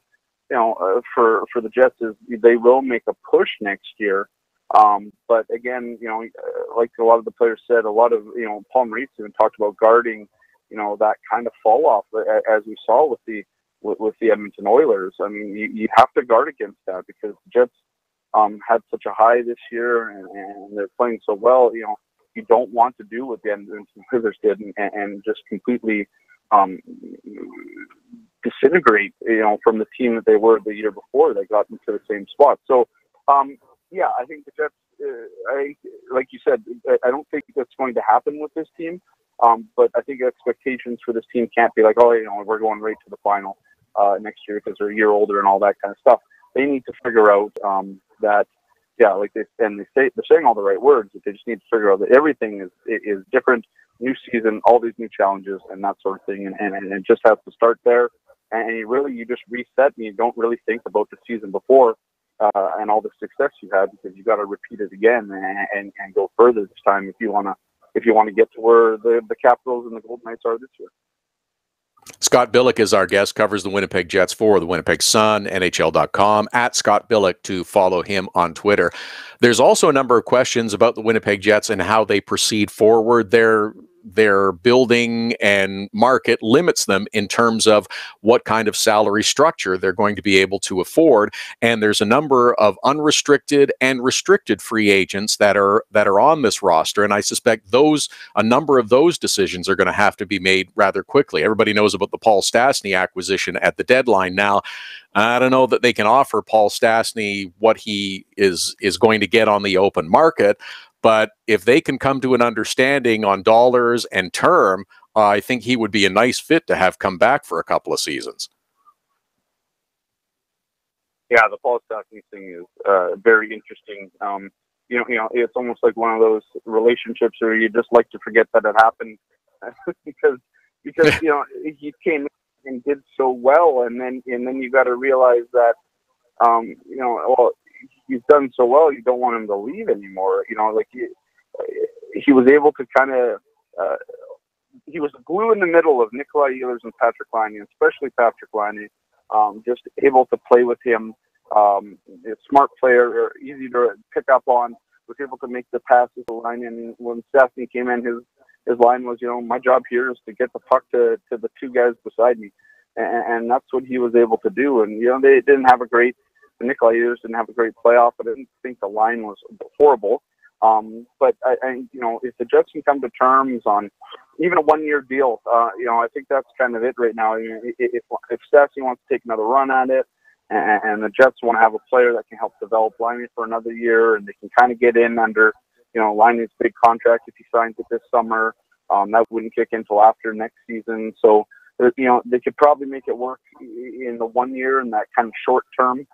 for the Jets is they will make a push next year. But again, like a lot of the players said, a lot of Paul Maurice even talked about guarding, that kind of fall off as we saw with the Edmonton Oilers. I mean, you have to guard against that because the Jets had such a high this year and they're playing so well. You don't want to do what the Edmonton Oilers did and just completely disintegrate, from the team that they were the year before. They got into the same spot. So, I think the Jets, like you said, I don't think that's going to happen with this team. But I think expectations for this team can't be like, we're going right to the final next year because they're a year older and all that kind of stuff. They need to figure out that, they're saying all the right words, but they just need to figure out that everything is different, new season, all these new challenges and that sort of thing. And it just has to start there. And you just reset and you don't really think about the season before and all the success you had, because you got to repeat it again and go further this time if you want to get to where the Capitals and the Golden Knights are this year. Scott Billeck is our guest, covers the Winnipeg Jets for the Winnipeg Sun, NHL.com, at Scott Billeck to follow him on Twitter. There's also a number of questions about the Winnipeg Jets and how they proceed forward. Their building and market limits them in terms of what kind of salary structure they're going to be able to afford. And there's a number of unrestricted and restricted free agents that are on this roster. And I suspect a number of those decisions are going to have to be made rather quickly. Everybody knows about the Paul Stastny acquisition at the deadline. Now, I don't know that they can offer Paul Stastny what he is going to get on the open market. But if they can come to an understanding on dollars and term, I think he would be a nice fit to have come back for a couple of seasons. Yeah, the Paul Stastny thing is very interesting. You know, it's almost like one of those relationships where you just like to forget that it happened because you know, he came in and did so well, and then you got to realize that you know, well, he's done so well, you don't want him to leave anymore. You know, like he was able to kind of he was the glue in the middle of Nikolai Ehlers and Patrick Laine, especially Patrick Laine. Just able to play with him. A smart player, easy to pick up on. Was able to make the passes to Laine. And when Stastny came in, his line was, you know, my job here is to get the puck to the two guys beside me, and that's what he was able to do. And you know, they didn't have a great. Nikolai Ehlers didn't have a great playoff. I didn't think the line was horrible. But I you know, if the Jets can come to terms on even a one-year deal, you know, I think that's kind of it right now. I mean, if Stastny wants to take another run at it, and the Jets want to have a player that can help develop Laine for another year, and they can kind of get in under, you know, Laine's big contract if he signs it this summer, that wouldn't kick in until after next season. So, you know, they could probably make it work in the 1 year and that kind of short-term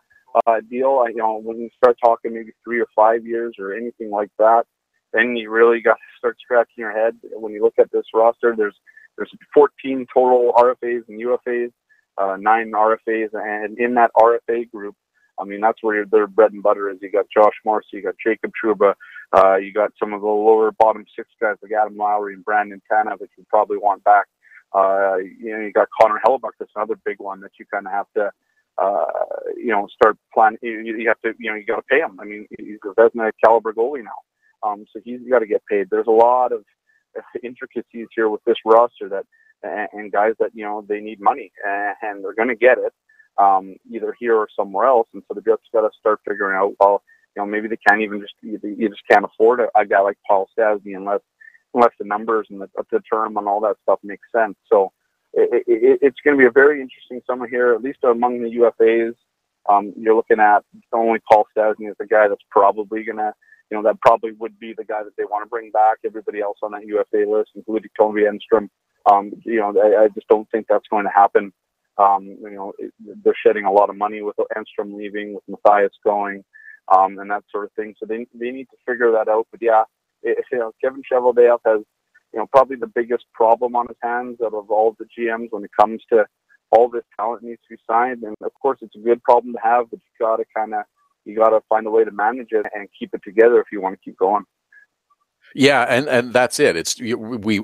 deal. You know, when you start talking maybe 3 or 5 years or anything like that, then you really got to start scratching your head. When you look at this roster, there's 14 total RFAs and UFAs, 9 RFAs, and in that RFA group, I mean, that's where their bread and butter is. You got Josh Morrissey, you got Jacob Trouba, you got some of the lower bottom 6 guys like Adam Lowry and Brandon Tanev that you probably want back. You know, you got Connor Hellebuck, that's another big one that you kind of have to you know, start planning. You have to, you know, you got to pay him. I mean, he's a Vezina caliber goalie now, so he's got to get paid. There's a lot of intricacies here with this roster that, and guys that, you know, they need money and they're going to get it, either here or somewhere else. And so the Jets got to start figuring out, well, you know, maybe they can't even you just can't afford a guy like Paul Stastny unless the numbers and the term and all that stuff makes sense. So. It's going to be a very interesting summer here, at least among the UFAs. You're looking at only Paul Stastny as the guy that's probably going to, you know, that probably would be the guy that they want to bring back. Everybody else on that UFA list, including Toby Enstrom, you know, I just don't think that's going to happen. You know, they're shedding a lot of money with Enstrom leaving, with Matthias going, and that sort of thing. So they need to figure that out. But yeah, you know, Kevin Cheveldayoff has, you know, probably the biggest problem on his hands out of all of the GMs when it comes to all this talent needs to be signed. And of course, it's a good problem to have, but you got to find a way to manage it and keep it together if you want to keep going. Yeah, and that's it. It's we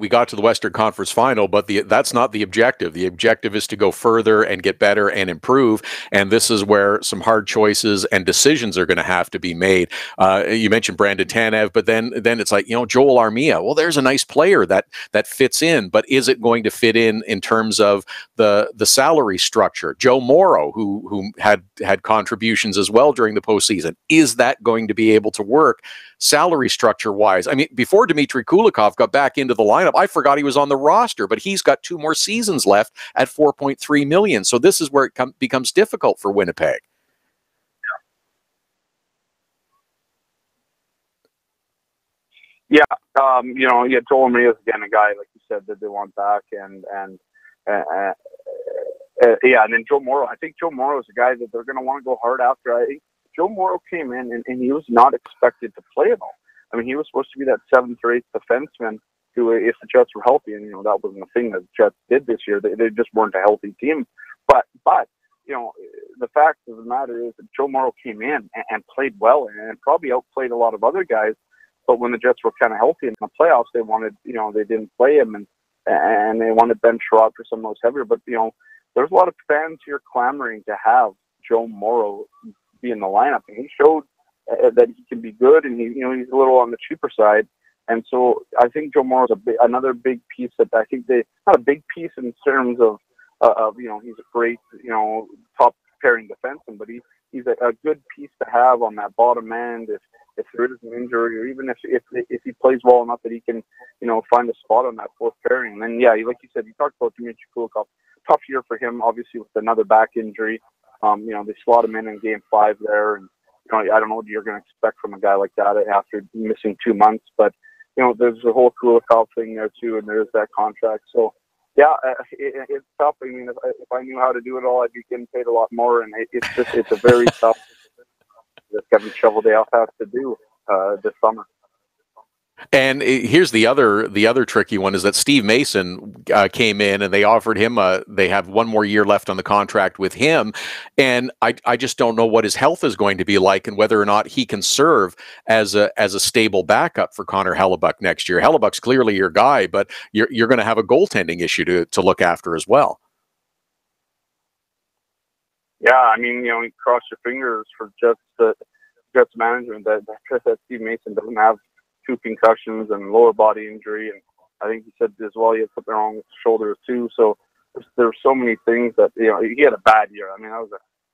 got to the Western Conference Final, but that's not the objective. The objective is to go further and get better and improve. And this is where some hard choices and decisions are going to have to be made. You mentioned Brandon Tanev, but then it's like, you know, Joel Armia. Well, there's a nice player that fits in, but is it going to fit in terms of the salary structure? Joe Morrow, who had contributions as well during the postseason, is that going to be able to work salary structure wise? I mean, before Dmitry Kulikov got back into the lineup, I forgot he was on the roster, but he's got 2 more seasons left at $4.3 million. So this is where it becomes difficult for Winnipeg. Yeah, you know, Joel Armia is again a guy, like you said, that they want back, and then Joe Morrow. I think Joe Morrow is a guy that they're going to want to go hard after. I think Joe Morrow came in and he was not expected to play at all. I mean, he was supposed to be that 7th or 8th defenseman who, if the Jets were healthy, and, you know, that wasn't a thing that the Jets did this year. They just weren't a healthy team. But you know, the fact of the matter is that Joe Morrow came in and played well and probably outplayed a lot of other guys. But when the Jets were kind of healthy in the playoffs, they wanted, you know, they didn't play him. And and they want to bench Rod for some of those heavier. But, there's a lot of fans here clamoring to have Joe Morrow be in the lineup, and he showed that he can be good, and he's a little on the cheaper side. And so I think Joe Morrow's another big piece that I think not a big piece in terms of he's a great, top pairing defenseman, but he's a good piece to have on that bottom end if there is an injury, or even if he plays well enough that he can, find a spot on that fourth pairing. And then, yeah, like you said, you talked about Dmitry Kulikov. Tough year for him, obviously, with another back injury. They slot him in Game 5 there, and I don't know what you're going to expect from a guy like that after missing 2 months, but there's the whole Kulikov thing there too, and there's that contract. So, yeah, it's tough. I mean, if I knew how to do it all, I'd be getting paid a lot more, and it's a very tough that Kevin Cheveldayoff has to do this summer. And here's the other tricky one is that Steve Mason came in and they offered him they have 1 more year left on the contract with him, and I just don't know what his health is going to be like and whether or not he can serve as a stable backup for Connor Hellebuyck next year. Hellebuck's clearly your guy, but you're going to have a goaltending issue to look after as well. Yeah, I mean, you cross your fingers for Jets management that Steve Mason doesn't have 2 concussions and lower body injury, and I think he said as well he had something wrong with his shoulders too. So there's so many things that he had a bad year. I mean,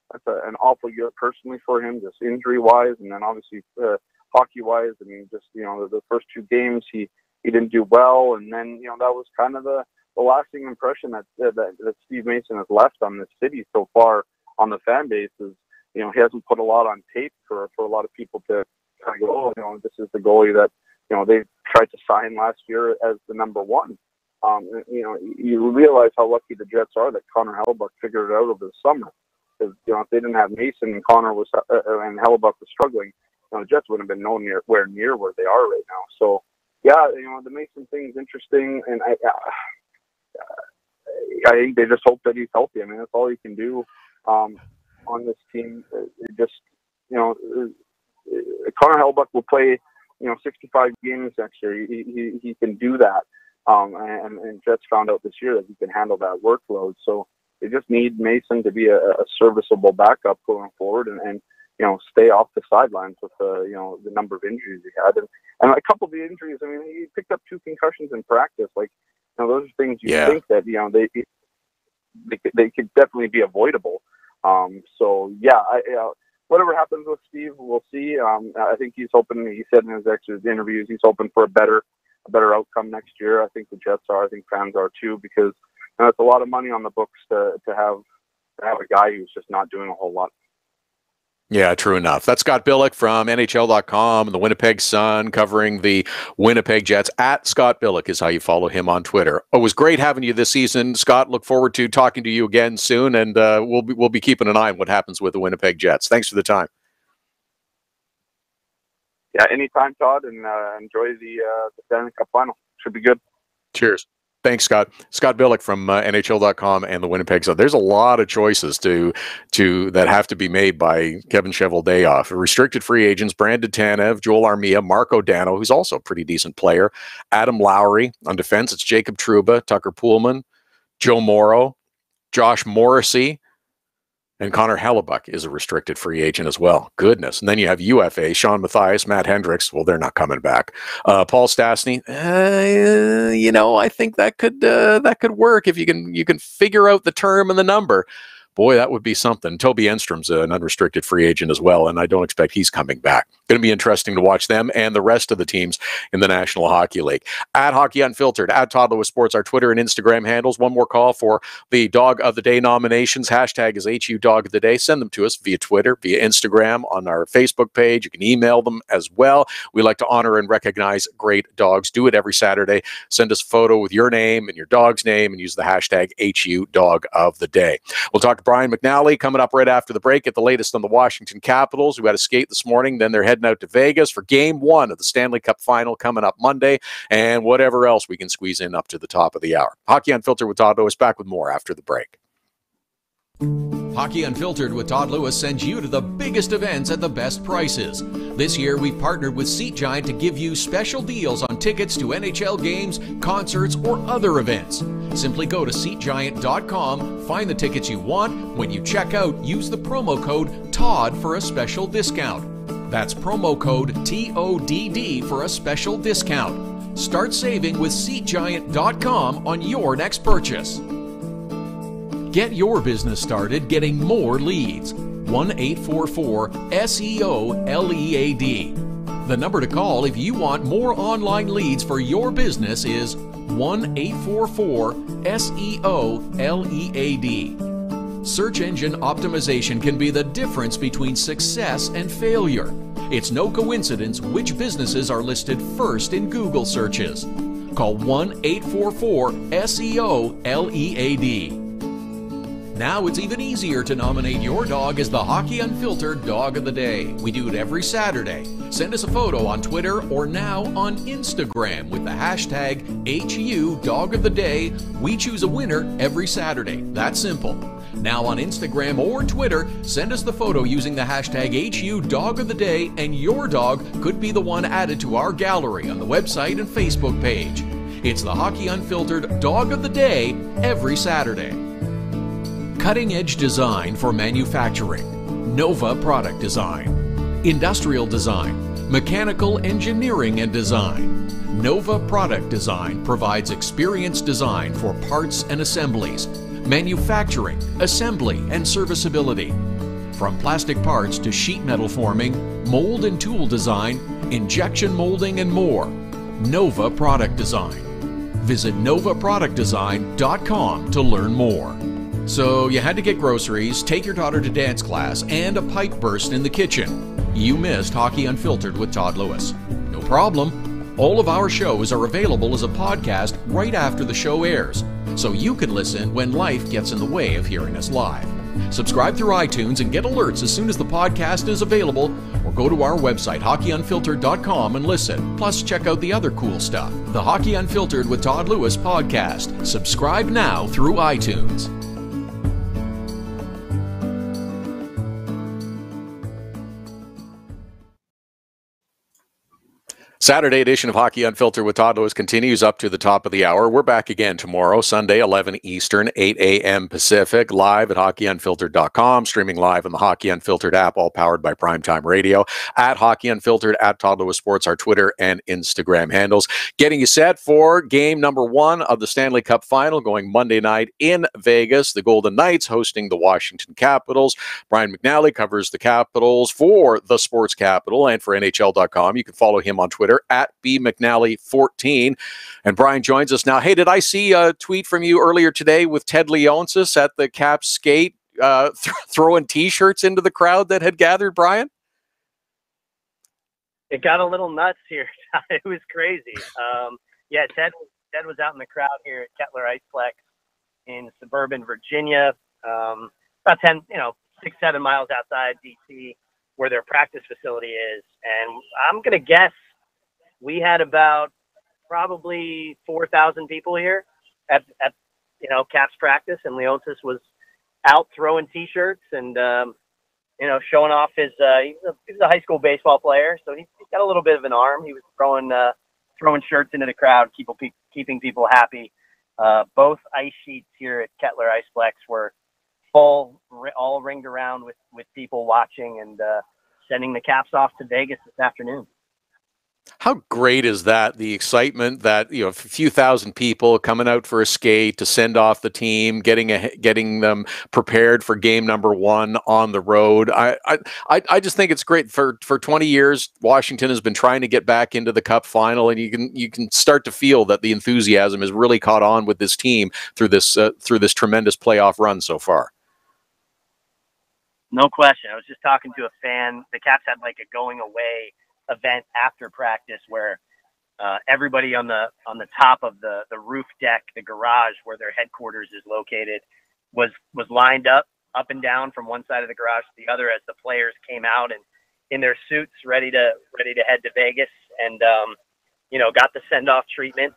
that's an awful year personally for him, just injury wise, and then obviously hockey wise. I mean, just the first 2 games he didn't do well, and then that was kind of the lasting impression that Steve Mason has left on this city so far on the fan base is he hasn't put a lot on tape for a lot of people to kind of go, this is the goalie that, they tried to sign last year as the number 1. You realize how lucky the Jets are that Connor Hellebuyck figured it out over the summer. Because, if they didn't have Mason and Connor and Hellebuyck was struggling, the Jets wouldn't have been nowhere near where they are right now. So, yeah, the Mason thing is interesting, and I think they just hope that he's healthy. I mean, that's all you can do on this team. Connor Hellebuyck will play, 65 games next year. He can do that. And Jets found out this year that he can handle that workload. So they just need Mason to be a serviceable backup going forward and stay off the sidelines with the number of injuries he had. And a couple of the injuries, I mean, he picked up 2 concussions in practice. Like, those are things you think that, they could definitely be avoidable. So yeah, whatever happens with Steve, we'll see. I think he's hoping. He said in his interviews, he's hoping for a better outcome next year. I think the Jets are. I think fans are too, because it's a lot of money on the books to have a guy who's just not doing a whole lot. Yeah, true enough. That's Scott Billeck from NHL.com and the Winnipeg Sun covering the Winnipeg Jets. At Scott Billeck is how you follow him on Twitter. It was great having you this season, Scott. Look forward to talking to you again soon, and we'll be keeping an eye on what happens with the Winnipeg Jets. Thanks for the time. Yeah, anytime, Todd, and enjoy the Stanley Cup final. Should be good. Cheers. Thanks, Scott. Scott Billeck from NHL.com and the Winnipeg Sun. There's a lot of choices that have to be made by Kevin Cheveldayoff. Restricted free agents: Brandon Tanev, Joel Armia, Marco Dano, who's also a pretty decent player, Adam Lowry. On defense, it's Jacob Trouba, Tucker Poolman, Joe Morrow, Josh Morrissey, and Connor Hellebuyck is a restricted free agent as well. Goodness. And then you have UFA, Sean Mathias, Matt Hendricks. Well, they're not coming back. Paul Stastny, I think that could work if you can figure out the term and the number. Boy, that would be something. Toby Enstrom's an unrestricted free agent as well, and I don't expect he's coming back. Going to be interesting to watch them and the rest of the teams in the National Hockey League. At Hockey Unfiltered, at Todd Lewis Sports, our Twitter and Instagram handles. One more call for the Dog of the Day nominations. Hashtag is HU Dog of the Day. Send them to us via Twitter, via Instagram, on our Facebook page. You can email them as well. We like to honor and recognize great dogs. Do it every Saturday. Send us a photo with your name and your dog's name and use the hashtag HU Dog of the Day. We'll talk to Bryan McNally coming up right after the break. Get the latest on the Washington Capitals, who had a skate this morning. Then they're heading out to Vegas for Game 1 of the Stanley Cup final coming up Monday, and whatever else we can squeeze in up to the top of the hour. Hockey Unfiltered with Todd Lewis, back with more after the break. Hockey Unfiltered with Todd Lewis sends you to the biggest events at the best prices. This year, we've partnered with Seat Giant to give you special deals on tickets to NHL games, concerts, or other events. Simply go to SeatGiant.com, find the tickets you want. When you check out, use the promo code TODD for a special discount. That's promo code TODD for a special discount. Start saving with SeatGiant.com on your next purchase. Get your business started getting more leads. 1-844-SEO-LEAD. The number to call if you want more online leads for your business is 1-844-SEO-LEAD. Search engine optimization can be the difference between success and failure. It's no coincidence which businesses are listed first in Google searches. Call 1-844-SEO-LEAD. Now it's even easier to nominate your dog as the Hockey Unfiltered Dog of the Day. We do it every Saturday. Send us a photo on Twitter or now on Instagram with the hashtag HU Dog of the Day. We choose a winner every Saturday. That's simple. Now on Instagram or Twitter, send us the photo using the hashtag HU Dog of the Day, and your dog could be the one added to our gallery on the website and Facebook page. It's the Hockey Unfiltered Dog of the Day every Saturday. Cutting-edge design for manufacturing. Nova Product Design. Industrial design. Mechanical engineering and design. Nova Product Design provides experienced design for parts and assemblies, manufacturing, assembly, and serviceability. From plastic parts to sheet metal forming, mold and tool design, injection molding, and more. Nova Product Design. Visit novaproductdesign.com to learn more. So you had to get groceries, take your daughter to dance class, and a pipe burst in the kitchen. You missed Hockey Unfiltered with Todd Lewis. No problem. All of our shows are available as a podcast right after the show airs, so you can listen when life gets in the way of hearing us live. Subscribe through iTunes and get alerts as soon as the podcast is available, or go to our website, hockeyunfiltered.com, and listen. Plus, check out the other cool stuff. The Hockey Unfiltered with Todd Lewis podcast. Subscribe now through iTunes. Saturday edition of Hockey Unfiltered with Todd Lewis continues up to the top of the hour. We're back again tomorrow, Sunday, 11 Eastern, 8 a.m. Pacific, live at hockeyunfiltered.com, streaming live on the Hockey Unfiltered app, all powered by Primetime Radio, at Hockey Unfiltered, at Todd Lewis Sports, our Twitter and Instagram handles. Getting you set for game number 1 of the Stanley Cup final, going Monday night in Vegas. The Golden Knights hosting the Washington Capitals. Bryan McNally covers the Capitals for the Sports Capital and for NHL.com. You can follow him on Twitter at bmcnally14. And Bryan joins us now. Hey, did I see a tweet from you earlier today with Ted Leonsis at the Caps skate throwing T-shirts into the crowd that had gathered, Bryan? It got a little nuts here. It was crazy. Yeah, Ted was out in the crowd here at Kettler Iceplex in suburban Virginia, about 6-7 miles outside D.C., where their practice facility is. And I'm going to guess we had about probably 4,000 people here at Caps practice, and Leonsis was out throwing T-shirts and showing off his. He was a high school baseball player, so he's got a little bit of an arm. He was throwing shirts into the crowd, keeping people happy. Both ice sheets here at Kettler Iceplex were full, all ringed around with people watching and sending the Caps off to Vegas this afternoon. How great is that? The excitement that, a few thousand people coming out for a skate to send off the team, getting them prepared for game number 1 on the road. I just think it's great. For 20 years, Washington has been trying to get back into the Cup final, and you can start to feel that the enthusiasm has really caught on with this team through this tremendous playoff run so far. No question. I was just talking to a fan. The Caps had like a going away event after practice where everybody on the top of the roof deck, the garage where their headquarters is located, was lined up and down from one side of the garage to the other as the players came out and in their suits ready to head to Vegas and got the send off treatment.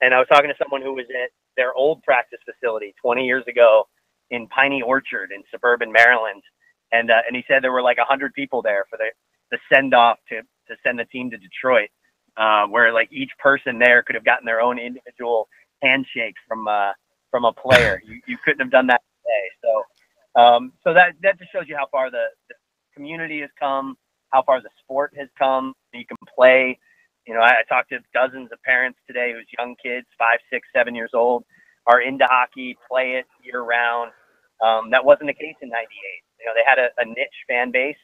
And I was talking to someone who was at their old practice facility 20 years ago, in Piney Orchard in suburban Maryland. And he said there were like 100 people there for the send off to send the team to Detroit, where like each person there could have gotten their own individual handshake from a player. You couldn't have done that today. So that just shows you how far the community has come, how far the sport has come. You can play. You know, I talked to dozens of parents today whose young kids, 5, 6, 7 years old, are into hockey, play it year round. That wasn't the case in '98. You know, they had a niche fan base,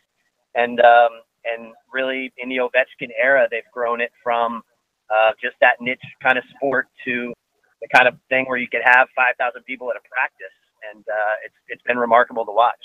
and really in the Ovechkin era, they've grown it from just that niche kind of sport to the kind of thing where you could have 5,000 people at a practice, and it's been remarkable to watch.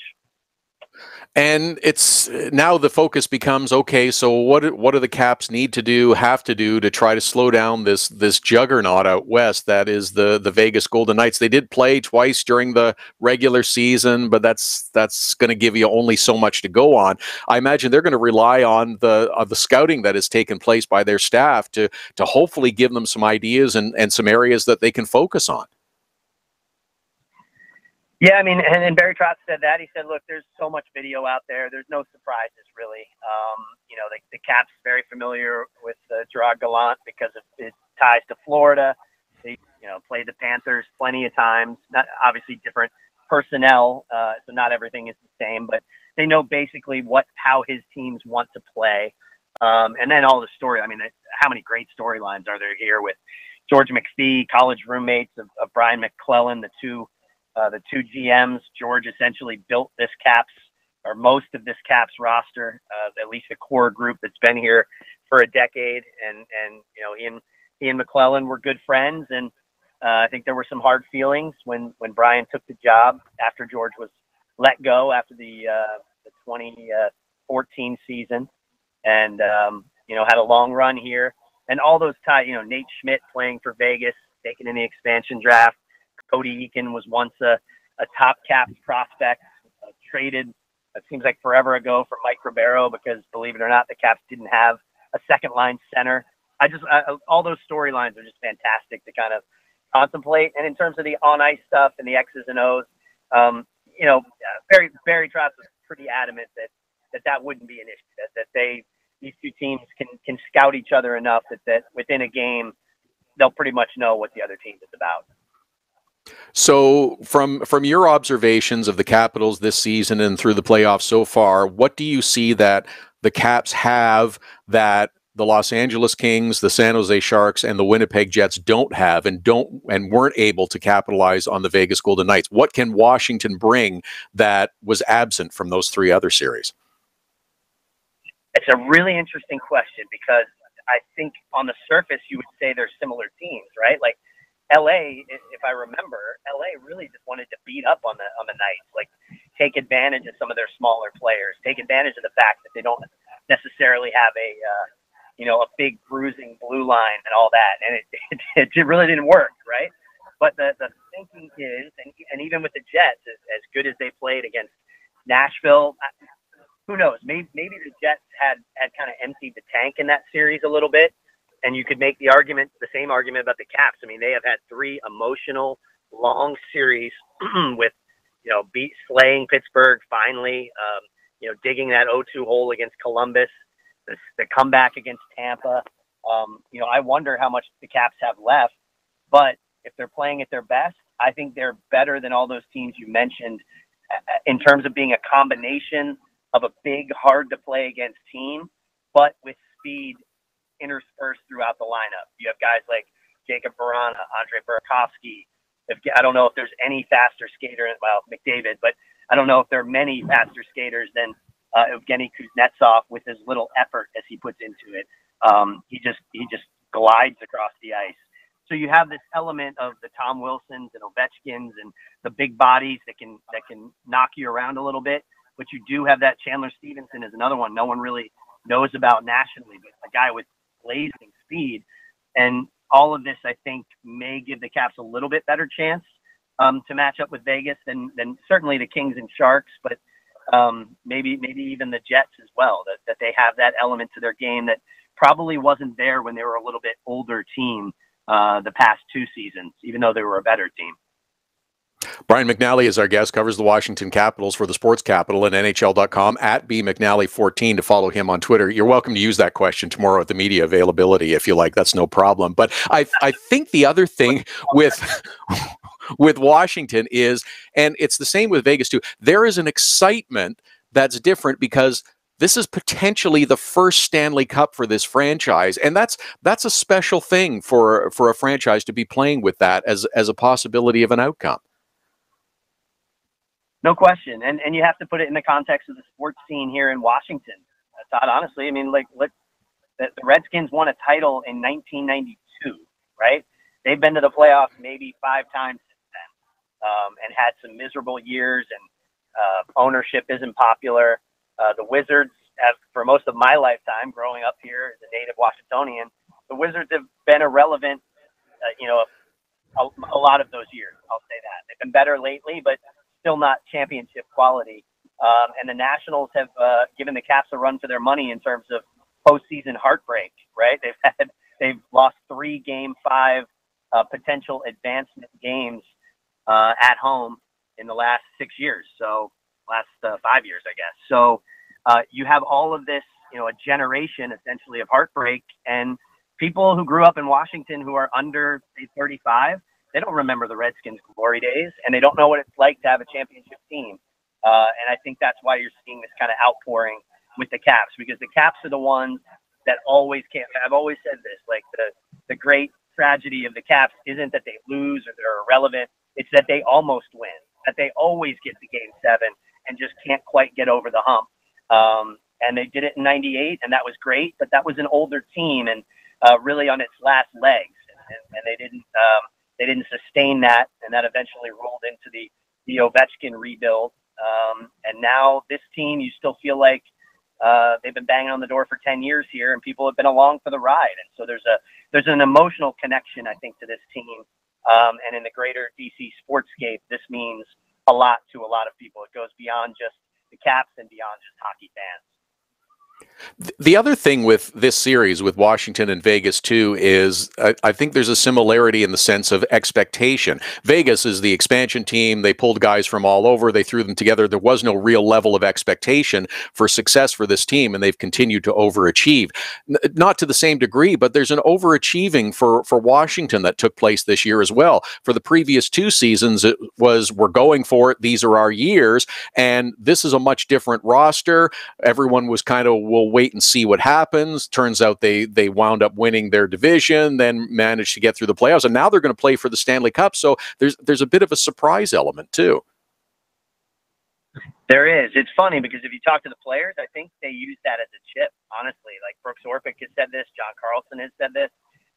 And it's now the focus becomes, okay, so what do the Caps have to do to try to slow down this juggernaut out west that is the Vegas Golden Knights? They did play twice during the regular season, but that's going to give you only so much to go on. I imagine they're going to rely on the scouting that has taken place by their staff to hopefully give them some ideas and some areas that they can focus on. Yeah, I mean, and Barry Trotz said that. He said, look, there's so much video out there. There's no surprises, really. You know, the Caps very familiar with Gerard Gallant because of his ties to Florida. They, you know, played the Panthers plenty of times. Not obviously different personnel, so not everything is the same, but they know basically how his teams want to play. And then all the story. I mean, how many great storylines are there here with George McPhee, college roommates of Brian McClellan, the two GMs. George essentially built this Caps, or most of this Caps roster, at least a core group that's been here for a decade. And you know, he and McClellan were good friends, and I think there were some hard feelings when Brian took the job after George was let go after the 2014 season, and you know, had a long run here, and all those ties. You know, Nate Schmidt playing for Vegas, taken in the expansion draft. Cody Eakin was once a top Caps prospect, traded, it seems like forever ago, for Mike Ribeiro because, believe it or not, the Caps didn't have a second-line center. All those storylines are just fantastic to kind of contemplate. And in terms of the on-ice stuff and the X's and O's, you know, Barry Trotz was pretty adamant that wouldn't be an issue, that these two teams can scout each other enough that within a game they'll pretty much know what the other team is about. So from your observations of the Capitals this season and through the playoffs so far, what do you see that the Caps have that the Los Angeles Kings, the San Jose Sharks, and the Winnipeg Jets don't have and weren't able to capitalize on the Vegas Golden Knights? What can Washington bring that was absent from those three other series? It's a really interesting question because I think on the surface you would say they're similar teams, right? Like LA, if I remember, LA really just wanted to beat up on the Knights, like take advantage of some of their smaller players, take advantage of the fact that they don't necessarily have a big bruising blue line and all that, and it really didn't work, right? But the thinking is, and even with the Jets, as good as they played against Nashville, who knows? Maybe the Jets had kind of emptied the tank in that series a little bit. And you could make the same argument about the Caps. I mean, they have had 3 emotional, long series with, you know, slaying Pittsburgh finally, you know, digging that 0-2 hole against Columbus, the comeback against Tampa. You know, I wonder how much the Caps have left. But if they're playing at their best, I think they're better than all those teams you mentioned in terms of being a combination of a big, hard-to-play-against team, but with speed interspersed throughout the lineup. You have guys like Jacob Verana, Andre Burakovsky. I don't know if there's any faster skater, well, McDavid, but I don't know if there are many faster skaters than Evgeny Kuznetsov with as little effort as he puts into it. He just glides across the ice. So you have this element of the Tom Wilsons and Ovechkins and the big bodies that can knock you around a little bit. But you do have that Chandler Stevenson is another one no one really knows about nationally, but a guy with blazing speed. And all of this, I think, may give the Caps a little bit better chance to match up with Vegas than certainly the Kings and Sharks, but maybe even the Jets as well, that they have that element to their game that probably wasn't there when they were a little bit older team the past 2 seasons, even though they were a better team. Brian McNally is our guest, covers the Washington Capitals for the Sports Capital and NHL.com, at BMcNally14 to follow him on Twitter. You're welcome to use that question tomorrow at the media availability if you like. That's no problem. But I think the other thing with Washington is, and it's the same with Vegas too, there is an excitement that's different because this is potentially the first Stanley Cup for this franchise, and that's a special thing for a franchise to be playing with that as a possibility of an outcome. No question. And you have to put it in the context of the sports scene here in Washington. Todd, honestly, I mean, the Redskins won a title in 1992, right? They've been to the playoffs maybe 5 times since then, and had some miserable years, and ownership isn't popular. The Wizards have, for most of my lifetime growing up here as a native Washingtonian, the Wizards have been irrelevant, a lot of those years. I'll say that. They've been better lately, but still not championship quality. And the Nationals have given the Caps a run for their money in terms of postseason heartbreak, right? They've lost 3 Game 5 potential advancement games at home in the last 6 years. So last 5 years, I guess. So you have all of this, a generation essentially of heartbreak, and people who grew up in Washington who are under, say, 35, they don't remember the Redskins' glory days, and they don't know what it's like to have a championship team. And I think that's why you're seeing this kind of outpouring with the Caps, because the Caps are the ones that always can't. I've always said this, like the great tragedy of the Caps isn't that they lose or they're irrelevant. It's that they almost win, that they always get to Game 7 and just can't quite get over the hump. And they did it in 98, and that was great, but that was an older team and really on its last legs. And they didn't sustain that, and that eventually rolled into the Ovechkin rebuild. And now this team, you still feel like they've been banging on the door for 10 years here, and people have been along for the ride. And so there's an emotional connection, I think, to this team. And in the greater DC sportscape, this means a lot to a lot of people. It goes beyond just the Caps and beyond just hockey fans. The other thing with this series with Washington and Vegas too is I think there's a similarity in the sense of expectation. Vegas is the expansion team. They pulled guys from all over. They threw them together. There was no real level of expectation for success for this team, and they've continued to overachieve. Not to the same degree, but there's an overachieving for Washington that took place this year as well. For the previous 2 seasons, it was, we're going for it. These are our years. And this is a much different roster. Everyone was kind of, we'll wait and see what happens. Turns out they wound up winning their division, then managed to get through the playoffs, and now they're going to play for the Stanley Cup. So there's a bit of a surprise element too. There is. It's funny because if you talk to the players, I think they use that as a chip, honestly. Like Brooks Orpik has said this, John Carlson has said this.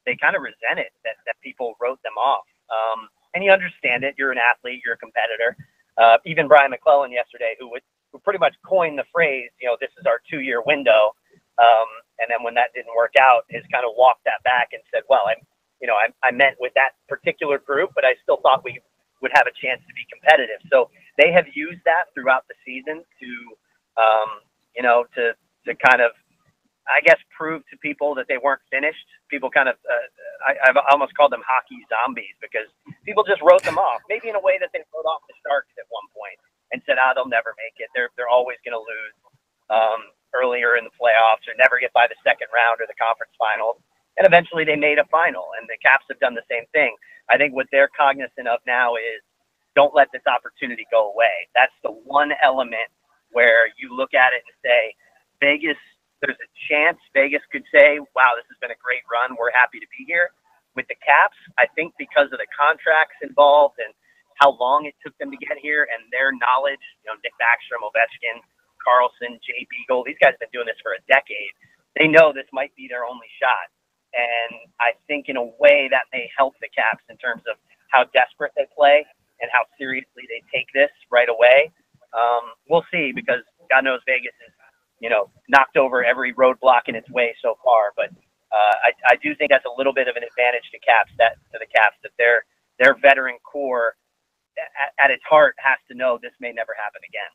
They kind of resent it that people wrote them off. And you understand it. You're an athlete. You're a competitor. Even Brian McClellan yesterday, who pretty much coined the phrase, this is our 2-year window. And then when that didn't work out, has kind of walked that back and said, well, I meant with that particular group, but I still thought we would have a chance to be competitive. So they have used that throughout the season to kind of, I guess, prove to people that they weren't finished. People kind of, I've almost called them hockey zombies because people just wrote them off, maybe in a way that they wrote off the Sharks at one point and said, they'll never make it. They're always going to lose earlier in the playoffs or never get by the second round or the conference finals. And eventually they made a final, and the Caps have done the same thing. I think what they're cognizant of now is don't let this opportunity go away. That's the one element where you look at it and say, Vegas, there's a chance Vegas could say, wow, this has been a great run. We're happy to be here. With the Caps, I think because of the contracts involved and how long it took them to get here and their knowledge, Nick Backstrom, Ovechkin, Carlson, Jay Beagle, these guys have been doing this for a decade. They know this might be their only shot. And I think in a way that may help the Caps in terms of how desperate they play and how seriously they take this right away. We'll see, because God knows Vegas is, knocked over every roadblock in its way so far. But I do think that's a little bit of an advantage to the Caps, that their veteran core at its heart has to know this may never happen again.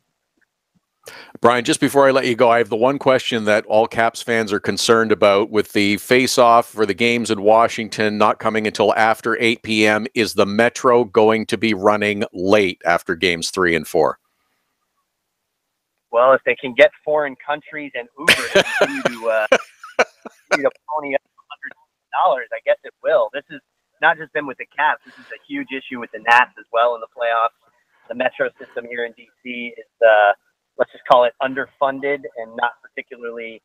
Bryan, just before I let you go, I have the one question that all Caps fans are concerned about with the face-off for the games in Washington not coming until after 8 p.m. Is the Metro going to be running late after games 3 and 4? Well, if they can get foreign countries and Uber to continue to pony up $100, I guess it will. This is not just been with the Caps. This is a huge issue with the Nats as well in the playoffs. The Metro system here in D.C. is let's just call it underfunded and not particularly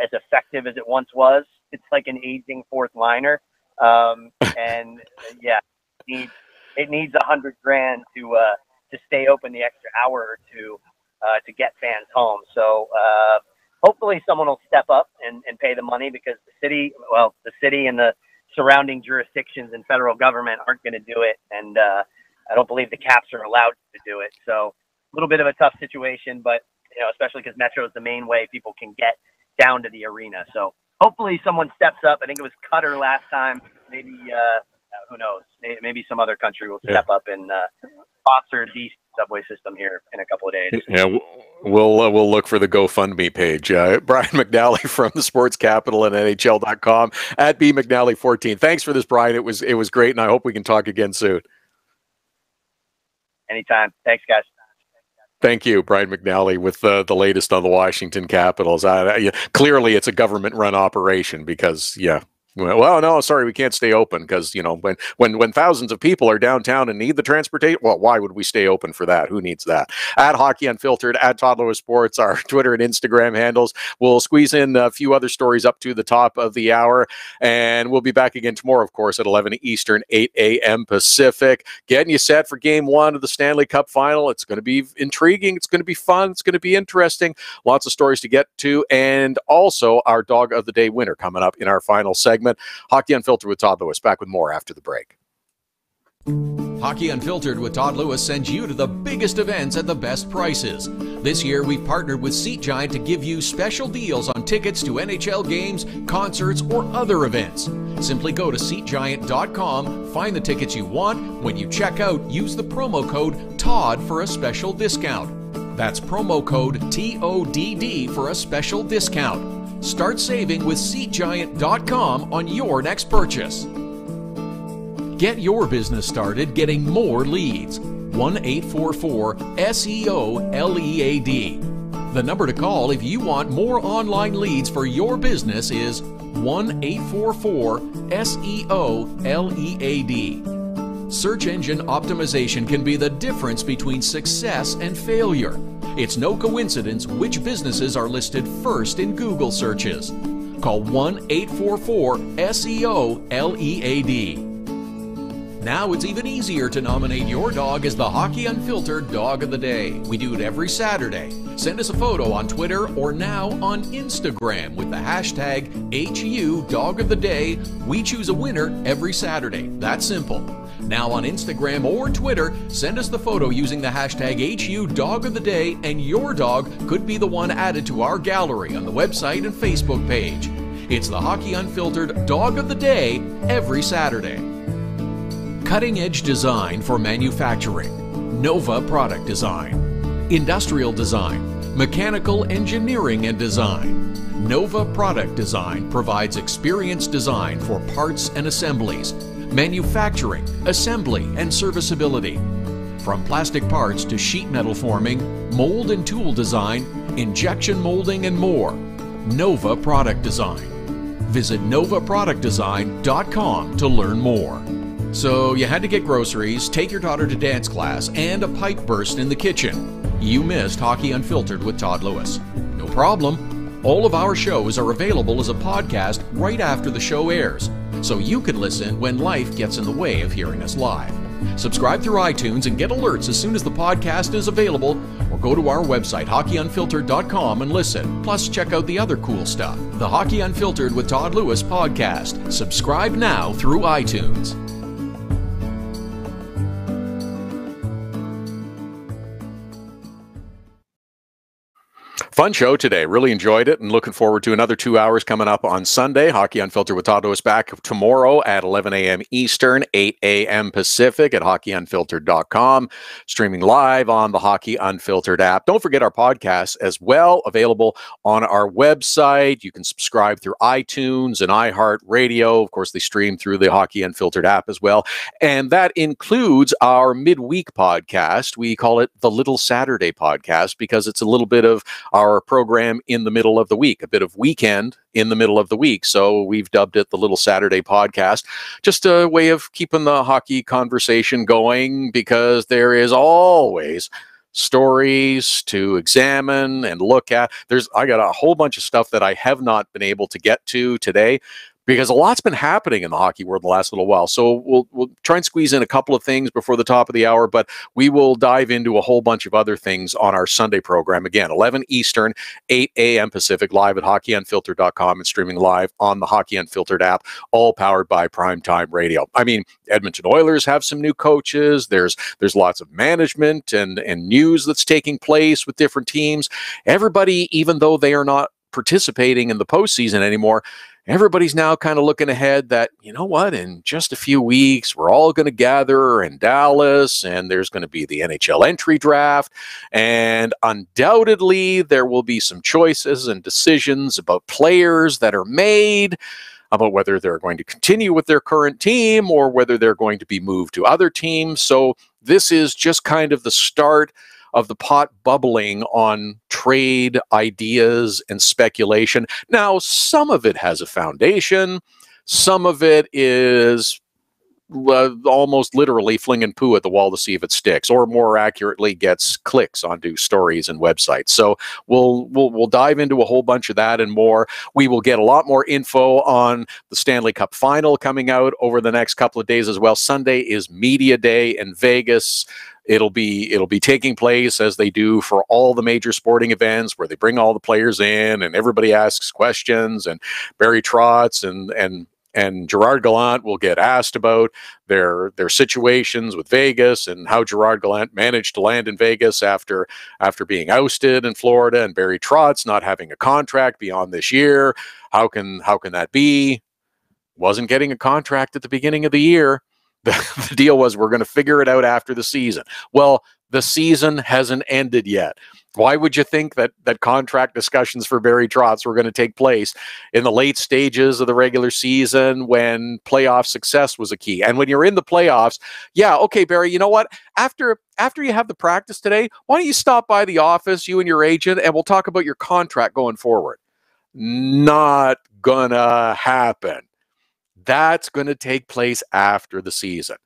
as effective as it once was. It's like an aging fourth liner. And yeah, it needs $100,000 to stay open the extra hour or two to get fans home. So hopefully someone will step up and pay the money, because the city and the surrounding jurisdictions and federal government aren't going to do it. And I don't believe the Caps are allowed to do it. So a little bit of a tough situation, but especially because Metro is the main way people can get down to the arena. So hopefully someone steps up. I think it was Qatar last time. Maybe who knows? Maybe some other country will step up and sponsor the subway system here in a couple of days. Yeah, we'll look for the GoFundMe page. Bryan McNally from the Sports Capital and NHL.com at BMcNally14. Thanks for this, Bryan. It was great, and I hope we can talk again soon. Anytime. Thanks, guys. Thank you, Bryan McNally, with the latest on the Washington Capitals. Clearly, it's a government-run operation because, well, no, sorry, we can't stay open because, when thousands of people are downtown and need the transportation, well, why would we stay open for that? Who needs that? At Hockey Unfiltered, at Todd Lewis Sports, our Twitter and Instagram handles. We'll squeeze in a few other stories up to the top of the hour, and we'll be back again tomorrow, of course, at 11 Eastern, 8 a.m. Pacific. Getting you set for Game 1 of the Stanley Cup Final. It's going to be intriguing. It's going to be fun. It's going to be interesting. Lots of stories to get to, and also our Dog of the Day winner coming up in our final segment. Hockey Unfiltered with Todd Lewis. Back with more after the break. Hockey Unfiltered with Todd Lewis sends you to the biggest events at the best prices. This year, we've partnered with Seat Giant to give you special deals on tickets to NHL games, concerts, or other events. Simply go to SeatGiant.com, find the tickets you want. When you check out, use the promo code TODD for a special discount. That's promo code TODD for a special discount. Start saving with SeatGiant.com on your next purchase. Get your business started getting more leads. 1-844-SEO-LEAD. The number to call if you want more online leads for your business is 1-844-SEO-LEAD. Search engine optimization can be the difference between success and failure. It's no coincidence which businesses are listed first in Google searches. Call 1-844-SEO-LEAD. Now it's even easier to nominate your dog as the Hockey Unfiltered Dog of the Day. We do it every Saturday. Send us a photo on Twitter or now on Instagram with the hashtag HU Dog of the Day. We choose a winner every Saturday. That's simple. Now on Instagram or Twitter, send us the photo using the hashtag HU Dog of the Day, and your dog could be the one added to our gallery on the website and Facebook page. It's the Hockey Unfiltered Dog of the Day every Saturday. Cutting-edge design for manufacturing. Nova Product Design. Industrial design. Mechanical engineering and design. Nova Product Design provides experienced design for parts and assemblies, manufacturing, assembly, and serviceability. From plastic parts to sheet metal forming, mold and tool design, injection molding, and more. Nova Product Design. Visit novaproductdesign.com to learn more. So you had to get groceries, take your daughter to dance class, and a pipe burst in the kitchen. You missed Hockey Unfiltered with Todd Lewis. No problem. All of our shows are available as a podcast right after the show airs, so you can listen when life gets in the way of hearing us live. Subscribe through iTunes and get alerts as soon as the podcast is available, or go to our website, hockeyunfiltered.com, and listen. Plus, check out the other cool stuff. The Hockey Unfiltered with Todd Lewis podcast. Subscribe now through iTunes. Fun show today. Really enjoyed it and looking forward to another 2 hours coming up on Sunday. Hockey Unfiltered with Todd is back tomorrow at 11 a.m. Eastern, 8 a.m. Pacific at hockeyunfiltered.com, streaming live on the Hockey Unfiltered app. Don't forget our podcasts as well, available on our website. You can subscribe through iTunes and iHeartRadio. Of course, they stream through the Hockey Unfiltered app as well. And that includes our midweek podcast. We call it the Little Saturday podcast because it's a little bit of our program in the middle of the week, a bit of weekend in the middle of the week. So we've dubbed it the Little Saturday podcast, just a way of keeping the hockey conversation going because there is always stories to examine and look at. I got a whole bunch of stuff that I have not been able to get to today, because a lot's been happening in the hockey world the last little while. So we'll try and squeeze in a couple of things before the top of the hour, but we will dive into a whole bunch of other things on our Sunday program. Again, 11 Eastern, 8 a.m. Pacific, live at hockeyunfiltered.com and streaming live on the Hockey Unfiltered app, all powered by Primetime Radio. I mean, Edmonton Oilers have some new coaches. There's lots of management and news that's taking place with different teams. Everybody, even though they are not participating in the postseason anymore, everybody's now kind of looking ahead that, you know what, in just a few weeks, we're all going to gather in Dallas and there's going to be the NHL entry draft. And undoubtedly, there will be some choices and decisions about players that are made, about whether they're going to continue with their current team or whether they're going to be moved to other teams. So this is just kind of the start of the pot bubbling on trade ideas and speculation. Now, some of it has a foundation. Some of it is almost literally flinging poo at the wall to see if it sticks, or more accurately, gets clicks onto stories and websites. So we'll dive into a whole bunch of that and more. We will get a lot more info on the Stanley Cup final coming out over the next couple of days as well. Sunday is Media Day in Vegas. It'll be taking place as they do for all the major sporting events, where they bring all the players in and everybody asks questions, and Barry Trotz and Gerard Gallant will get asked about their situations with Vegas and how Gerard Gallant managed to land in Vegas after being ousted in Florida, and Barry Trotz not having a contract beyond this year. How can that be? Wasn't getting a contract at the beginning of the year. The deal was, we're going to figure it out after the season. Well, the season hasn't ended yet. Why would you think that contract discussions for Barry Trotz were going to take place in the late stages of the regular season when playoff success was a key? And when you're in the playoffs, yeah, okay, Barry, you know what? After you have the practice today, why don't you stop by the office, you and your agent, and we'll talk about your contract going forward? Not gonna happen. That's going to take place after the season.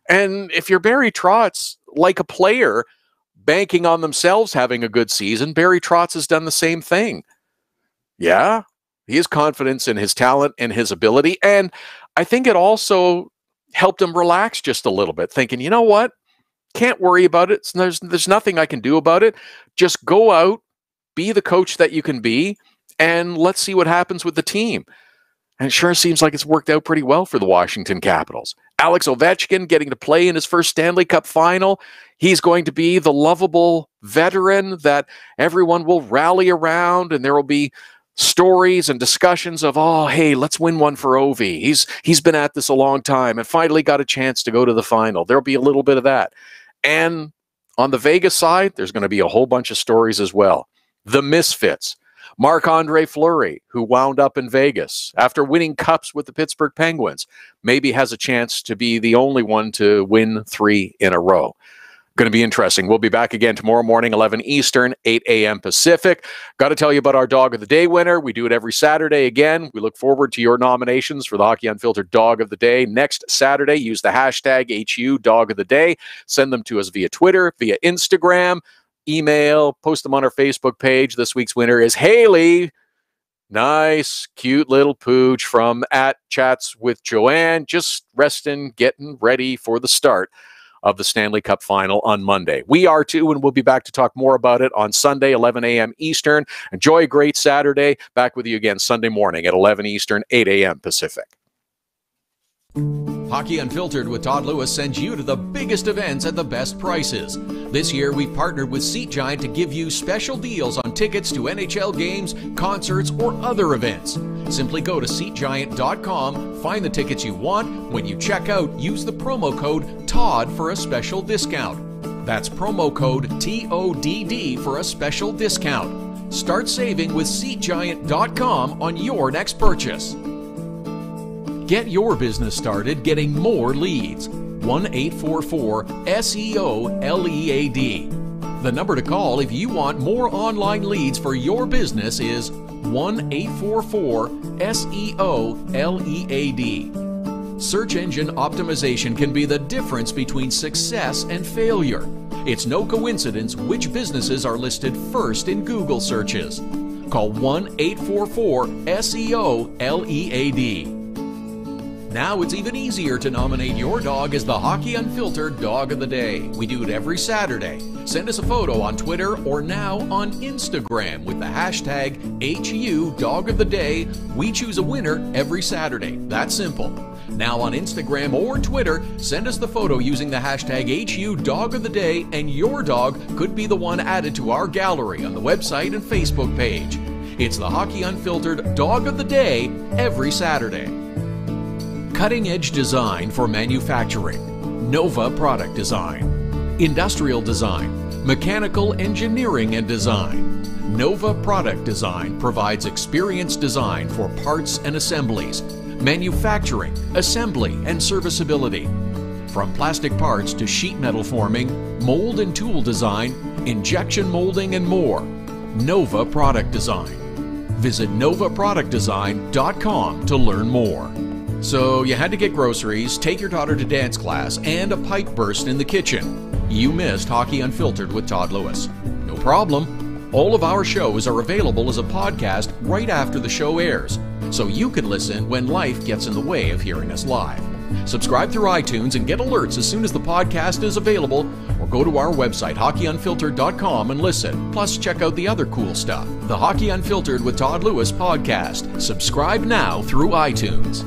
And if you're Barry Trotz, like a player banking on themselves having a good season, Barry Trotz has done the same thing. Yeah, he has confidence in his talent and his ability. And I think it also helped him relax just a little bit, thinking, you know what? Can't worry about it. There's nothing I can do about it. Just go out, be the coach that you can be, and let's see what happens with the team. And it sure seems like it's worked out pretty well for the Washington Capitals. Alex Ovechkin getting to play in his first Stanley Cup final. He's going to be the lovable veteran that everyone will rally around, and there will be stories and discussions of, oh, hey, let's win one for Ovi. He's been at this a long time and finally got a chance to go to the final. There'll be a little bit of that. And on the Vegas side, there's going to be a whole bunch of stories as well. The misfits. Marc-Andre Fleury, who wound up in Vegas after winning cups with the Pittsburgh Penguins, maybe has a chance to be the only one to win 3 in a row. Going to be interesting. We'll be back again tomorrow morning, 11 Eastern, 8 a.m. Pacific. Got to tell you about our Dog of the Day winner. We do it every Saturday again. We look forward to your nominations for the Hockey Unfiltered Dog of the Day. Next Saturday, use the hashtag HU Dog of the Day. Send them to us via Twitter, via Instagram, email, post them on our Facebook page. This week's winner is Haley. Nice, cute little pooch from @ChatsWithJoanne. Just resting, getting ready for the start of the Stanley Cup final on Monday. We are too, and we'll be back to talk more about it on Sunday, 11 a.m. Eastern. Enjoy a great Saturday. Back with you again Sunday morning at 11 Eastern, 8 a.m. Pacific. Hockey Unfiltered with Todd Lewis sends you to the biggest events at the best prices. This year, we've partnered with Seat Giant to give you special deals on tickets to NHL games, concerts, or other events. Simply go to SeatGiant.com, find the tickets you want. When you check out, use the promo code TODD for a special discount. That's promo code TODD for a special discount. Start saving with SeatGiant.com on your next purchase. Get your business started getting more leads. 1-844-SEO-LEAD. The number to call if you want more online leads for your business is 1-844-SEO-LEAD. Search engine optimization can be the difference between success and failure. It's no coincidence which businesses are listed first in Google searches. Call 1-844-SEO-LEAD. Now it's even easier to nominate your dog as the Hockey Unfiltered Dog of the Day. We do it every Saturday. Send us a photo on Twitter or now on Instagram with the hashtag HU Dog of the Day. We choose a winner every Saturday. That's simple. Now on Instagram or Twitter, send us the photo using the hashtag HU Dog of the Day, and your dog could be the one added to our gallery on the website and Facebook page. It's the Hockey Unfiltered Dog of the Day every Saturday. Cutting-edge design for manufacturing. Nova Product Design. Industrial design. Mechanical engineering and design. Nova Product Design provides experienced design for parts and assemblies, manufacturing, assembly, and serviceability. From plastic parts to sheet metal forming, mold and tool design, injection molding, and more. Nova Product Design. Visit novaproductdesign.com to learn more. So you had to get groceries, take your daughter to dance class, and a pipe burst in the kitchen. You missed Hockey Unfiltered with Todd Lewis. No problem. All of our shows are available as a podcast right after the show airs, so you can listen when life gets in the way of hearing us live. Subscribe through iTunes and get alerts as soon as the podcast is available, or go to our website, hockeyunfiltered.com, and listen. Plus, check out the other cool stuff. The Hockey Unfiltered with Todd Lewis podcast. Subscribe now through iTunes.